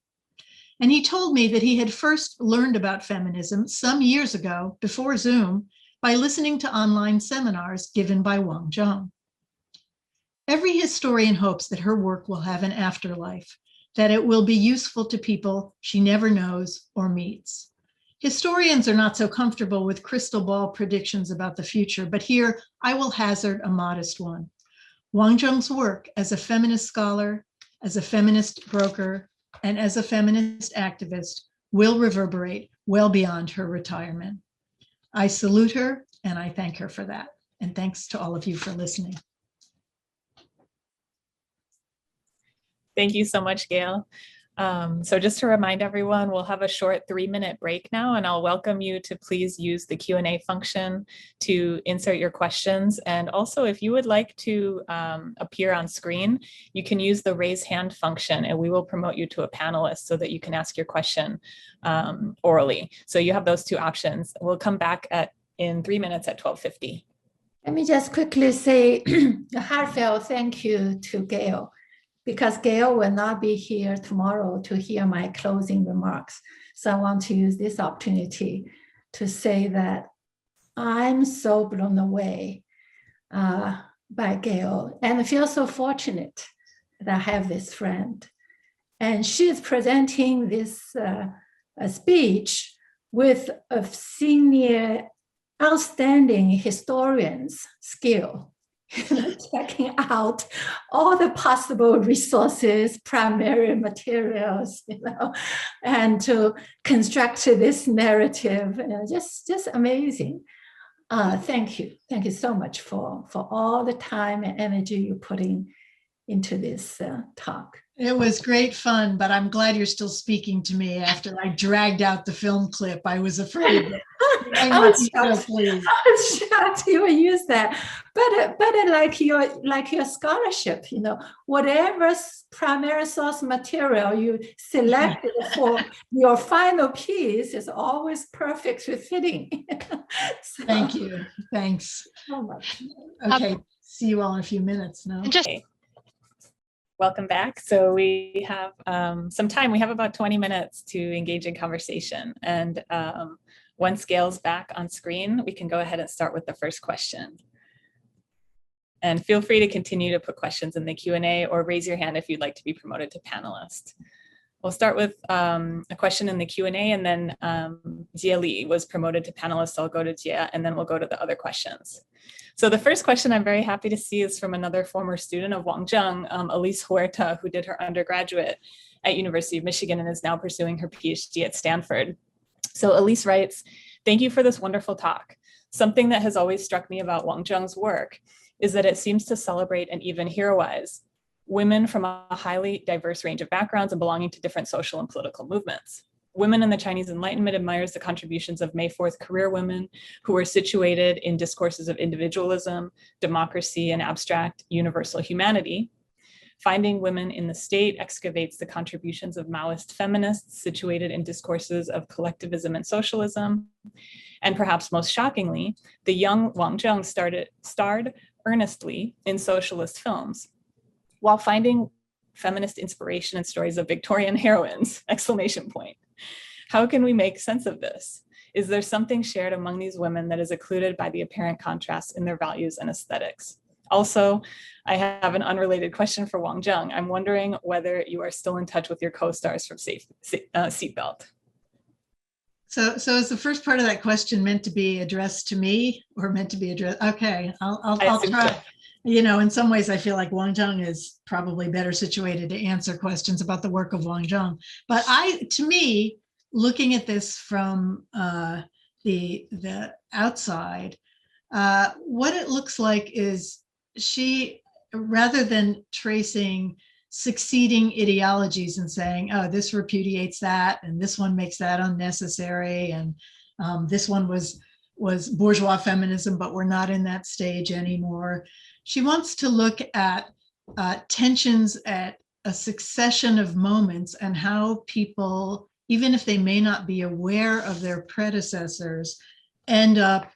And he told me that he had first learned about feminism some years ago, before Zoom, by listening to online seminars given by Wang Zheng. Every historian hopes that her work will have an afterlife, that it will be useful to people she never knows or meets. Historians are not so comfortable with crystal ball predictions about the future, but here I will hazard a modest one. Wang Zheng's work as a feminist scholar, as a feminist broker, and as a feminist activist will reverberate well beyond her retirement. I salute her and I thank her for that. And thanks to all of you for listening. Thank you so much, Gail. So just to remind everyone, we'll have a short 3-minute break now, and I'll welcome you to please use the Q&A function to insert your questions. And also, if you would like to appear on screen, you can use the raise hand function, and we will promote you to a panelist so that you can ask your question orally. So you have those two options. We'll come back in 3 minutes at 12:50. Let me just quickly say a heartfelt thank you to Gail, because Gail will not be here tomorrow to hear my closing remarks. So I want to use this opportunity to say that I'm so blown away by Gail, and I feel so fortunate that I have this friend. And she is presenting this speech with a senior outstanding historian's skill. Checking out all the possible resources, primary materials, and to construct this narrative, just amazing. Thank you so much for all the time and energy you put into this talk. It was great fun, but I'm glad you're still speaking to me after I dragged out the film clip. I was afraid that I was shocked you would use that, but like your scholarship, whatever primary source material you selected for your final piece is always perfectly fitting. So, thank you. Thanks. So much. Okay, see you all in a few minutes now. Welcome back. So we have some time. We have about 20 minutes to engage in conversation. And once Gail's back on screen, we can go ahead and start with the first question. And feel free to continue to put questions in the Q&A or raise your hand if you'd like to be promoted to panelist. We'll start with a question in the Q&A, and then Jie Li was promoted to panelist. So I'll go to Jie, and then we'll go to the other questions. So the first question I'm very happy to see is from another former student of Wang Zheng, Elise Huerta, who did her undergraduate at University of Michigan and is now pursuing her PhD at Stanford. So Elise writes, "Thank you for this wonderful talk. Something that has always struck me about Wang Zheng's work is that it seems to celebrate and even heroize women from a highly diverse range of backgrounds and belonging to different social and political movements. Women in the Chinese Enlightenment admires the contributions of May 4th career women who were situated in discourses of individualism, democracy, and abstract universal humanity. Finding Women in the State excavates the contributions of Maoist feminists situated in discourses of collectivism and socialism. And perhaps most shockingly, the young Wang Zheng starred earnestly in socialist films, while finding feminist inspiration in stories of Victorian heroines, ! How can we make sense of this? Is there something shared among these women that is occluded by the apparent contrast in their values and aesthetics? Also, I have an unrelated question for Wang Zheng. I'm wondering whether you are still in touch with your co-stars from Seatbelt. So is the first part of that question meant to be addressed to me or meant to be addressed? Okay, I'll try. So. You know, in some ways, I feel like Wang Zheng is probably better situated to answer questions about the work of Wang Zheng. But to me, looking at this from the outside, what it looks like is she, rather than tracing succeeding ideologies and saying, oh, this repudiates that, and this one makes that unnecessary, and this one was bourgeois feminism, but we're not in that stage anymore. She wants to look at tensions at a succession of moments and how people, even if they may not be aware of their predecessors, end up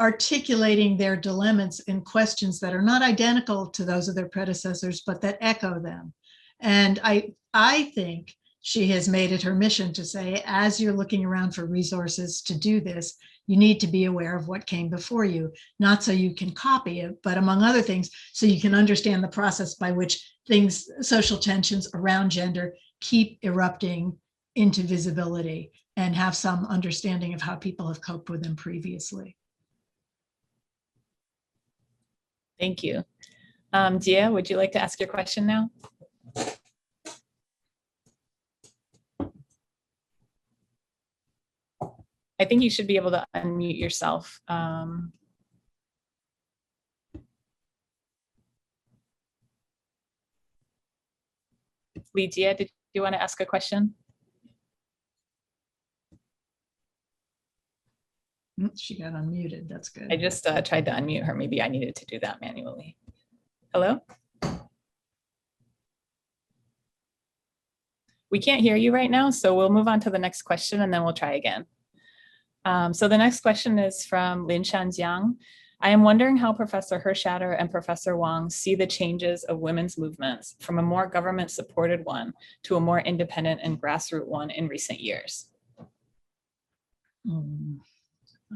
articulating their dilemmas in questions that are not identical to those of their predecessors, but that echo them. And I think she has made it her mission to say, as you're looking around for resources to do this, you need to be aware of what came before you, not so you can copy it, but among other things, so you can understand the process by which things, social tensions around gender, keep erupting into visibility and have some understanding of how people have coped with them previously. Thank you. Jia, would you like to ask your question now? I think you should be able to unmute yourself. Lydia, did you want to ask a question? She got unmuted. That's good. I just tried to unmute her. Maybe I needed to do that manually. Hello? We can't hear you right now, so we'll move on to the next question and then we'll try again. So the next question is from Linshan Jiang. I am wondering how Professor Hershatter and Professor Wang see the changes of women's movements from a more government-supported one to a more independent and grassroots one in recent years.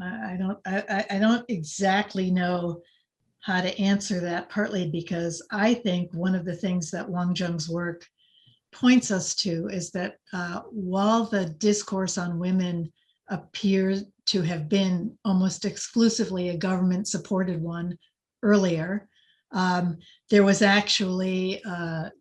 I don't exactly know how to answer that, partly because I think one of the things that Wang Zheng's work points us to is that while the discourse on women appears to have been almost exclusively a government-supported one earlier, there was actually a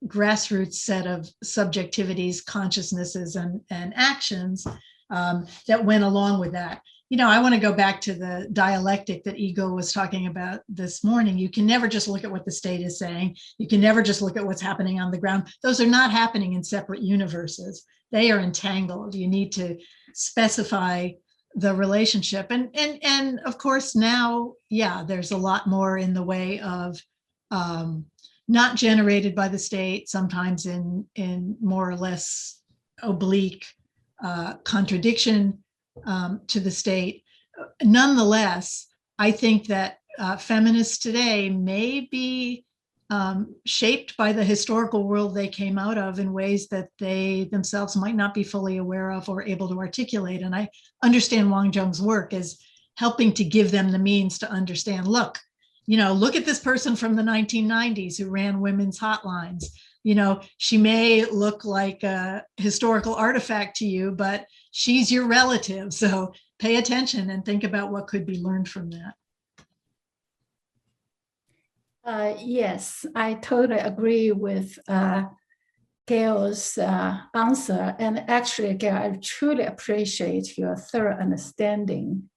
grassroots set of subjectivities, consciousnesses, and actions that went along with that. You know, I want to go back to the dialectic that Igor was talking about this morning. You can never just look at what the state is saying. You can never just look at what's happening on the ground. Those are not happening in separate universes. They are entangled. You need to specify the relationship. And of course now, yeah, there's a lot more in the way of not generated by the state, sometimes in more or less oblique contradiction to the state. Nonetheless, I think that feminists today may be shaped by the historical world they came out of in ways that they themselves might not be fully aware of or able to articulate. And I understand Wang Zheng's work as helping to give them the means to understand, look, you know, look at this person from the 1990s who ran women's hotlines. You know, she may look like a historical artifact to you, but she's your relative. So pay attention and think about what could be learned from that. Yes, I totally agree with Gail's answer. And actually, Gail, I truly appreciate your thorough understanding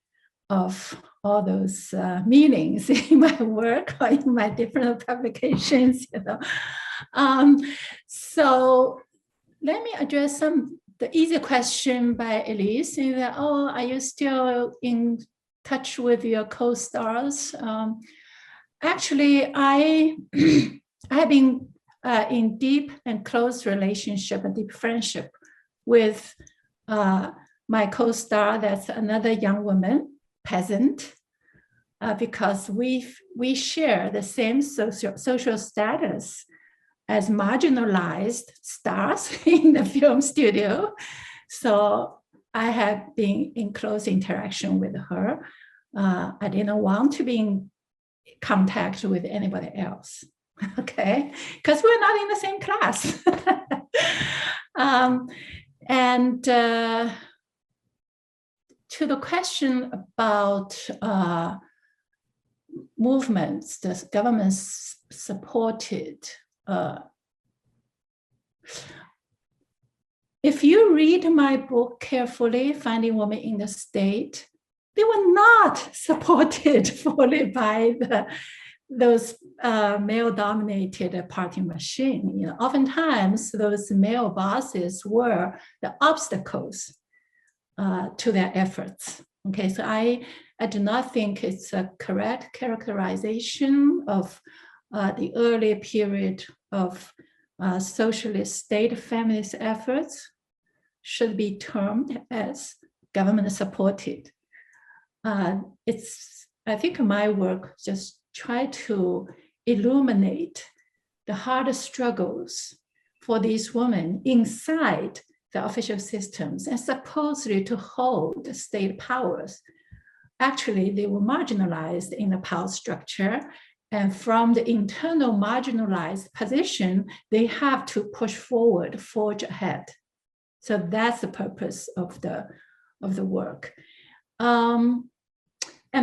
of all those meanings in my work or in my different publications, you know. So let me address the easy question by Elise. Oh, are you still in touch with your co-stars? Actually, I have been in deep and close relationship and deep friendship with my co-star. That's another young woman, peasant, because we share the same social status as marginalized stars in the film studio. So I have been in close interaction with her. I didn't want to be in contact with anybody else, okay? Because we're not in the same class. To the question about movements that governments supported, if you read my book carefully, Finding Women in the State, they were not supported fully by those male-dominated party machine. You know, oftentimes those male bosses were the obstacles to their efforts. Okay, so I do not think it's a correct characterization of the early period of socialist state feminist efforts should be termed as government supported. I think my work just try to illuminate the hard struggles for these women inside the official systems and supposedly to hold state powers. Actually, they were marginalized in the power structure, and from the internal marginalized position, they have to push forward, forge ahead. So that's the purpose of the work. And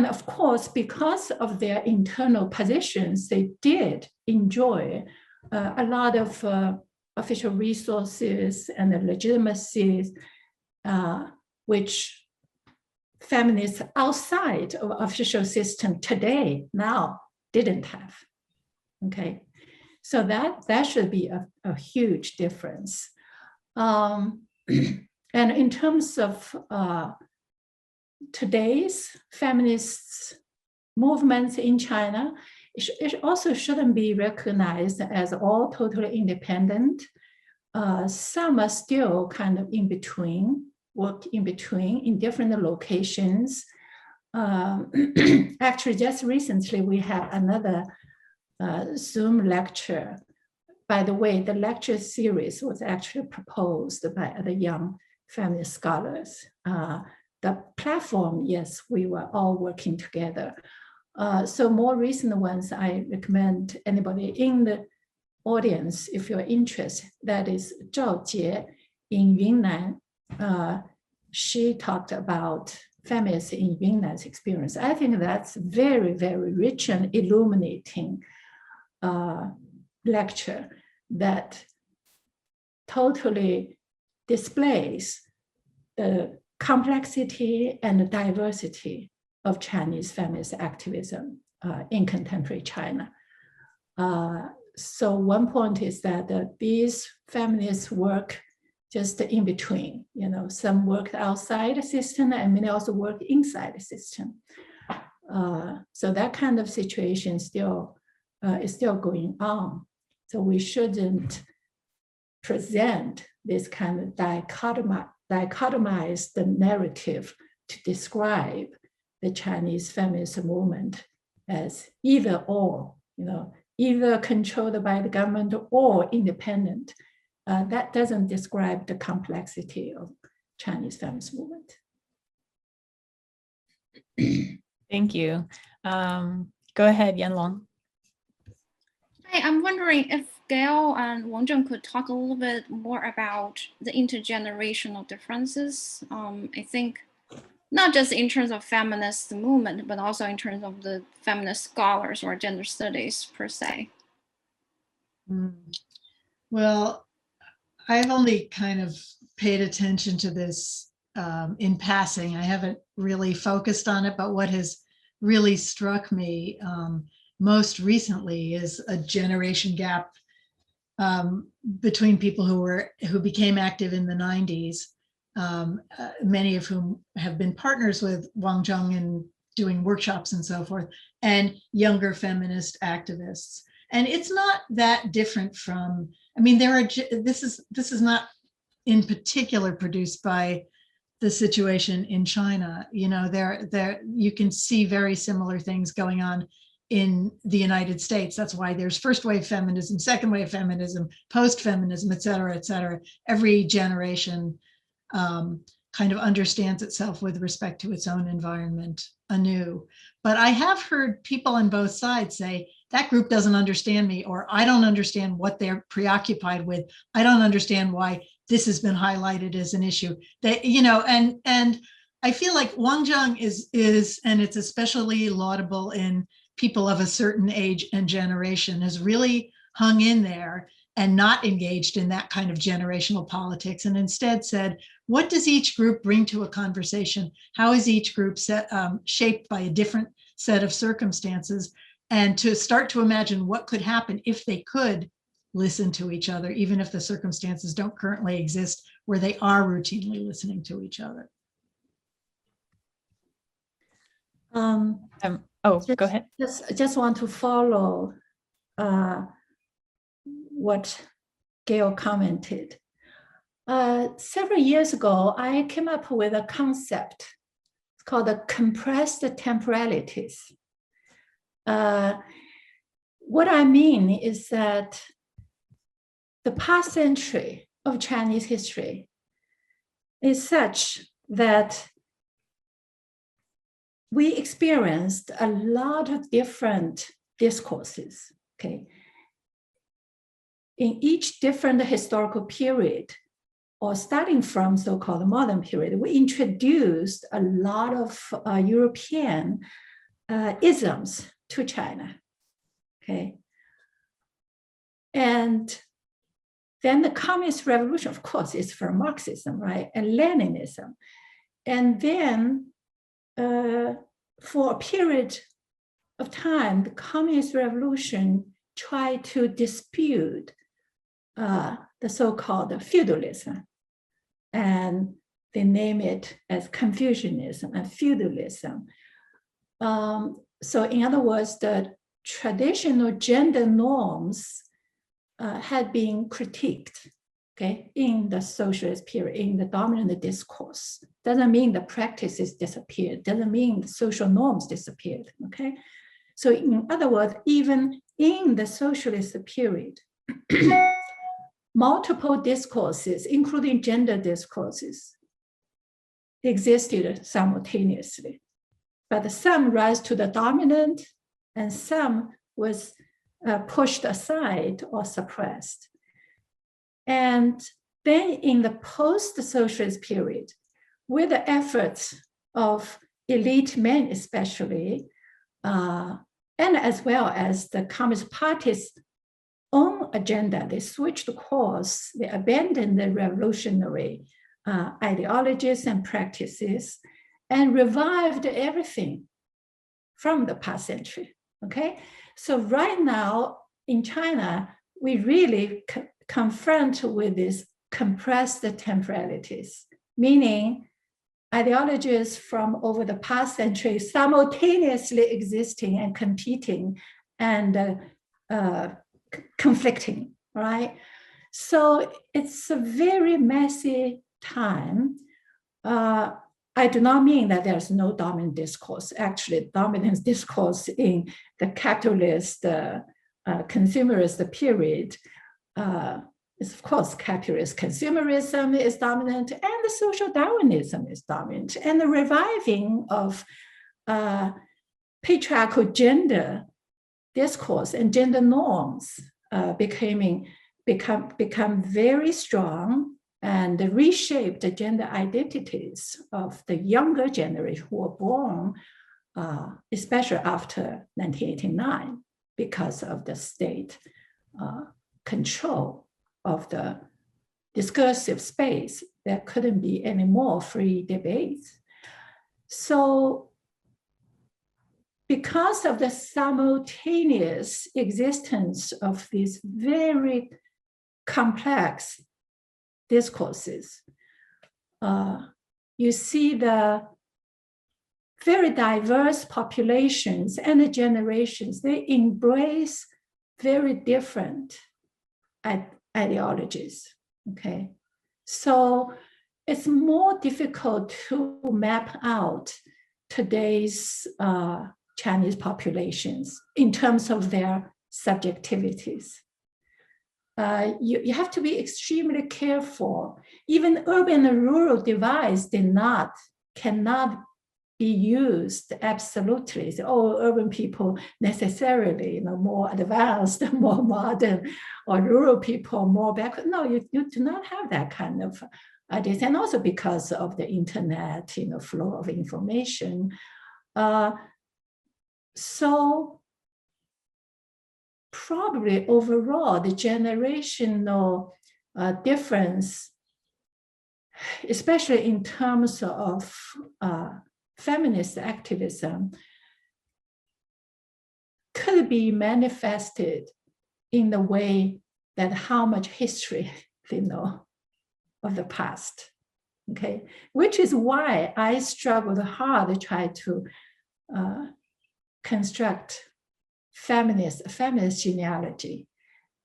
of course, because of their internal positions, they did enjoy a lot of official resources and the legitimacy, which feminists outside of official system today now didn't have. Okay, so that should be a huge difference. And in terms of today's feminist movements in China, it also shouldn't be recognized as all totally independent. Some are still kind of in between, work in between in different locations. Actually, just recently we had another Zoom lecture. By the way, the lecture series was actually proposed by other young feminist scholars. The platform, yes, we were all working together. So more recent ones, I recommend anybody in the audience, if you're interested, that is Zhao Jie in Yunnan. She talked about feminists in Yunnan's experience. I think that's very, very rich and illuminating lecture that totally displays the complexity and the diversity of Chinese feminist activism in contemporary China. So one point is that these feminists work just in between. You know, some work outside the system and many also work inside the system. So that kind of situation still is still going on. So we shouldn't present this kind of dichotomized narrative to describe the Chinese feminist movement as either or, you know, either controlled by the government or independent. That doesn't describe the complexity of Chinese feminist movement. Thank you. Go ahead, Yanlong. Hi, I'm wondering if Gail and Wang Zheng could talk a little bit more about the intergenerational differences. I think not just in terms of feminist movement, but also in terms of the feminist scholars or gender studies per se. Well, I've only kind of paid attention to this in passing. I haven't really focused on it, but what has really struck me most recently is a generation gap between people who became active in the 90s, many of whom have been partners with Wang Zheng in doing workshops and so forth, and younger feminist activists. And it's not that different from, I mean, this is not in particular produced by the situation in China. You know, there you can see very similar things going on in the United States. That's why there's first wave feminism, second wave feminism, post feminism, et cetera, et cetera. Every generation kind of understands itself with respect to its own environment anew. But I have heard people on both sides say, that group doesn't understand me, or I don't understand what they're preoccupied with. I don't understand why this has been highlighted as an issue. That, you know, and I feel like Wang Zheng is, and it's especially laudable in people of a certain age and generation, has really hung in there and not engaged in that kind of generational politics, and instead said, what does each group bring to a conversation? How is each group shaped by a different set of circumstances? And to start to imagine what could happen if they could listen to each other, even if the circumstances don't currently exist where they are routinely listening to each other. Go ahead. Just want to follow what Gail commented. Several years ago, I came up with a concept. It's called the compressed temporalities. What I mean is that the past century of Chinese history is such that we experienced a lot of different discourses, okay? In each different historical period, or starting from so-called modern period, we introduced a lot of European isms to China, okay? And then the Communist Revolution, of course, is from Marxism, right? And Leninism. And then for a period of time, the Communist Revolution tried to dispute the so-called feudalism. And they name it as Confucianism and feudalism. So in other words, the traditional gender norms had been critiqued, okay, in the socialist period, in the dominant discourse. Doesn't mean the practices disappeared, doesn't mean the social norms disappeared, okay? So in other words, even in the socialist period, multiple discourses, including gender discourses, existed simultaneously. But some rise to the dominant and some was pushed aside or suppressed. And then in the post-socialist period, with the efforts of elite men especially, and as well as the Communist Party's own agenda, they switched course, they abandoned the revolutionary ideologies and practices and revived everything from the past century, okay? So right now in China, we really confront with these compressed temporalities, meaning ideologies from over the past century simultaneously existing and competing and conflicting, right? So it's a very messy time. I do not mean that there's no dominant discourse. Actually, dominant discourse in the capitalist, consumerist period is, of course, capitalist consumerism is dominant, and the social Darwinism is dominant, and the reviving of patriarchal gender discourse and gender norms become very strong and reshaped the gender identities of the younger generation who were born, especially after 1989, because of the state control of the discursive space. There couldn't be any more free debates. So because of the simultaneous existence of these very complex discourses, you see the very diverse populations and the generations, they embrace very different ideologies, okay? So it's more difficult to map out today's Chinese populations in terms of their subjectivities. you have to be extremely careful. Even urban and rural divides cannot be used absolutely. So, oh, urban people necessarily, more advanced, more modern, or rural people more backward. No, you do not have that kind of ideas. And also because of the internet, flow of information. So probably overall, the generational difference, especially in terms of feminist activism, could be manifested in the way that how much history they know of the past, okay? Which is why I struggled hard to try to construct feminist genealogy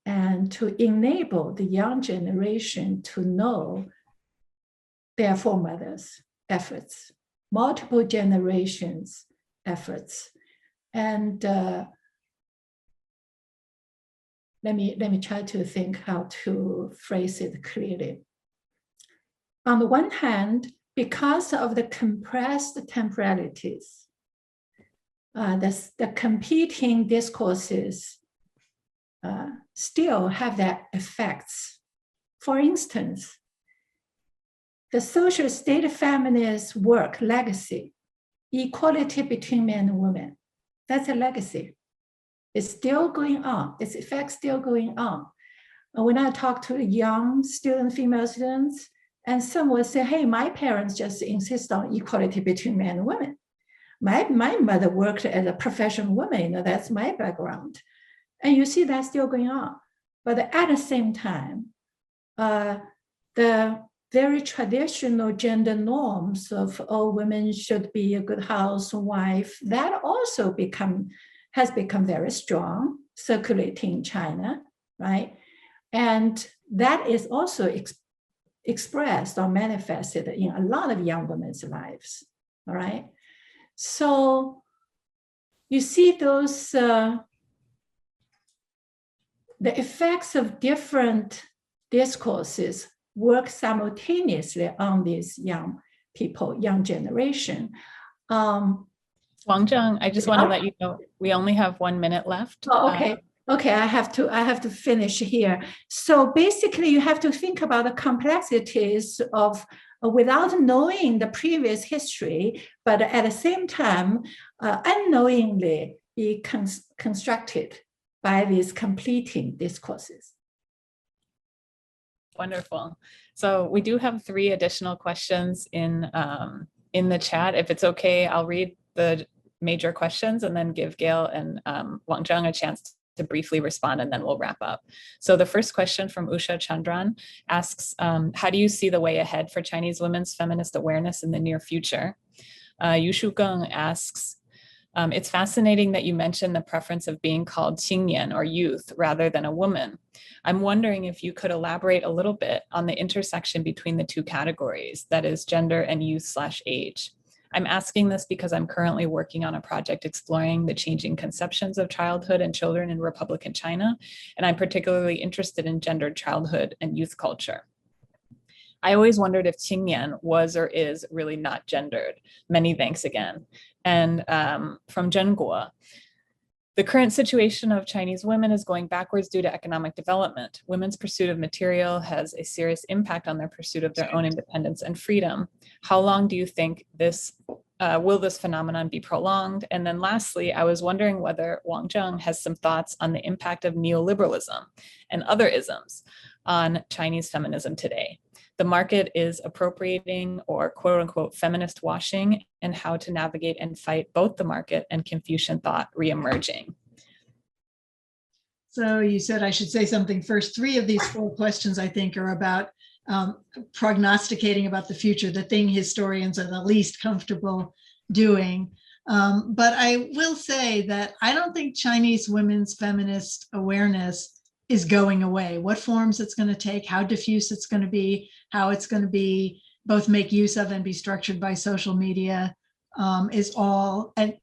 and to enable the young generation to know their foremothers' efforts, multiple generations' efforts. And let me try to think how to phrase it clearly. On the one hand, because of the compressed temporalities, the competing discourses still have their effects. For instance, the social state feminist work legacy, equality between men and women, that's a legacy. It's still going on. Its effects still going on. When I talk to young female students, and some will say, hey, my parents just insist on equality between men and women. My mother worked as a professional woman, that's my background. And you see that still going on. But at the same time, the very traditional gender norms of, oh, women should be a good housewife, that also has become very strong, circulating in China, right? And that is also expressed or manifested in a lot of young women's lives, all right? So you see those, the effects of different discourses work simultaneously on these young people, young generation. Wang Zheng, I just want to let you know, we only have 1 minute left. Oh, okay. Okay, I have to finish here. So basically, you have to think about the complexities of without knowing the previous history, but at the same time, unknowingly be constructed by these completing discourses. Wonderful. So we do have 3 additional questions in the chat. If it's okay, I'll read the major questions and then give Gail and Wang Zheng a chance to briefly respond, and then we'll wrap up. So the first question from Usha Chandran asks, how do you see the way ahead for Chinese women's feminist awareness in the near future? Yushu Geng asks, it's fascinating that you mentioned the preference of being called Qingnian or youth rather than a woman. I'm wondering if you could elaborate a little bit on the intersection between the 2 categories, that is gender and youth/age. I'm asking this because I'm currently working on a project exploring the changing conceptions of childhood and children in Republican China, and I'm particularly interested in gendered childhood and youth culture. I always wondered if Qingnian was or is really not gendered. Many thanks again. And from Zhenguo, the current situation of Chinese women is going backwards due to economic development. Women's pursuit of material has a serious impact on their pursuit of their own independence and freedom. How long do you think will this phenomenon be prolonged? And then lastly, I was wondering whether Wang Zheng has some thoughts on the impact of neoliberalism and other isms on Chinese feminism today. The market is appropriating or quote unquote feminist washing, and how to navigate and fight both the market and Confucian thought reemerging. So you said I should say something first. 3 of these 4 questions, I think, are about prognosticating about the future, the thing historians are the least comfortable doing. But I will say that I don't think Chinese women's feminist awareness is going away. What forms it's going to take, how diffuse it's going to be, how it's going to be both make use of and be structured by social media is all and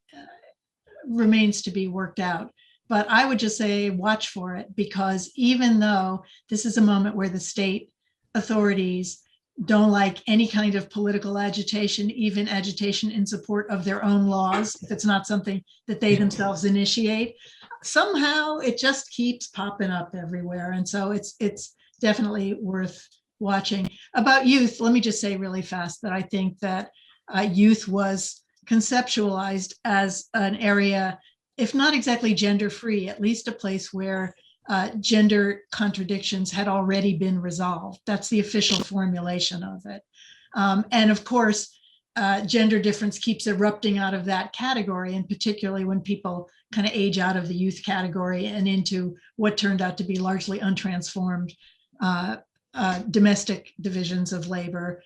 remains to be worked out. But I would just say watch for it, because even though this is a moment where the state authorities don't like any kind of political agitation, even agitation in support of their own laws, if it's not something that they themselves initiate, somehow it just keeps popping up everywhere. And so it's definitely worth watching. About youth, let me just say really fast that I think that youth was conceptualized as an area, if not exactly gender-free, at least a place where gender contradictions had already been resolved. That's the official formulation of it. And of course, gender difference keeps erupting out of that category, and particularly when people kind of age out of the youth category and into what turned out to be largely untransformed domestic divisions of labor,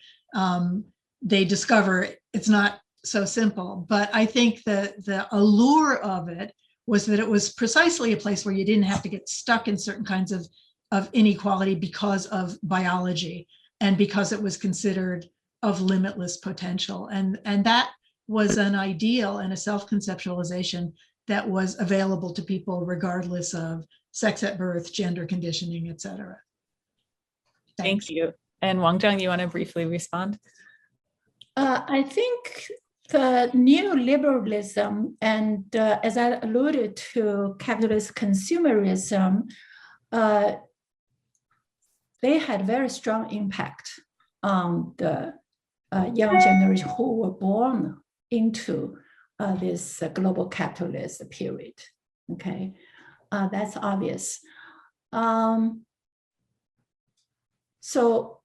they discover it's not so simple. But I think the allure of it was that it was precisely a place where you didn't have to get stuck in certain kinds of inequality because of biology and because it was considered of limitless potential. And that was an ideal and a self-conceptualization that was available to people regardless of sex at birth, gender conditioning, et cetera. Thank you. And Wang Zheng, you want to briefly respond? I think the neoliberalism and as I alluded to, capitalist consumerism, they had very strong impact on the young generation who were born into this global capitalist period. Okay, that's obvious. So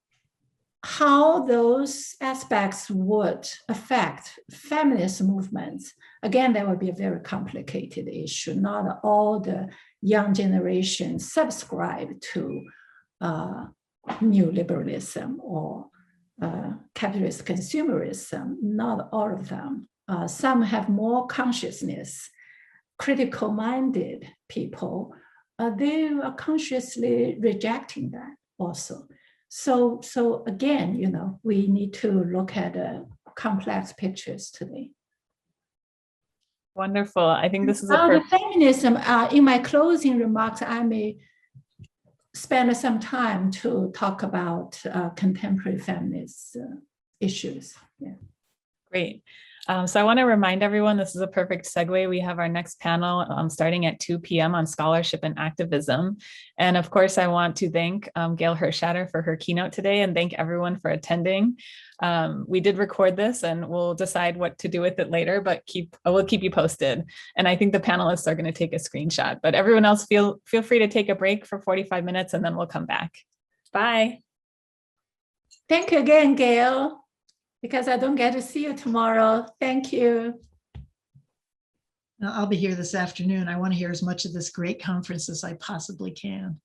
how those aspects would affect feminist movements, again, that would be a very complicated issue. Not all the young generation subscribe to neoliberalism or capitalist consumerism, not all of them. Some have more consciousness, critical-minded people, they are consciously rejecting that also. So again, you know, we need to look at complex pictures today. Wonderful. I think this is On the feminism, in my closing remarks, I may spend some time to talk about contemporary feminist issues. Yeah. Great. So I want to remind everyone, this is a perfect segue. We have our next panel starting at 2 p.m. on scholarship and activism. And of course, I want to thank Gail Hershatter for her keynote today and thank everyone for attending. We did record this and we'll decide what to do with it later, but we'll keep you posted. And I think the panelists are going to take a screenshot, but everyone else feel free to take a break for 45 minutes and then we'll come back. Bye. Thank you again, Gail, because I don't get to see you tomorrow. Thank you. I'll be here this afternoon. I want to hear as much of this great conference as I possibly can.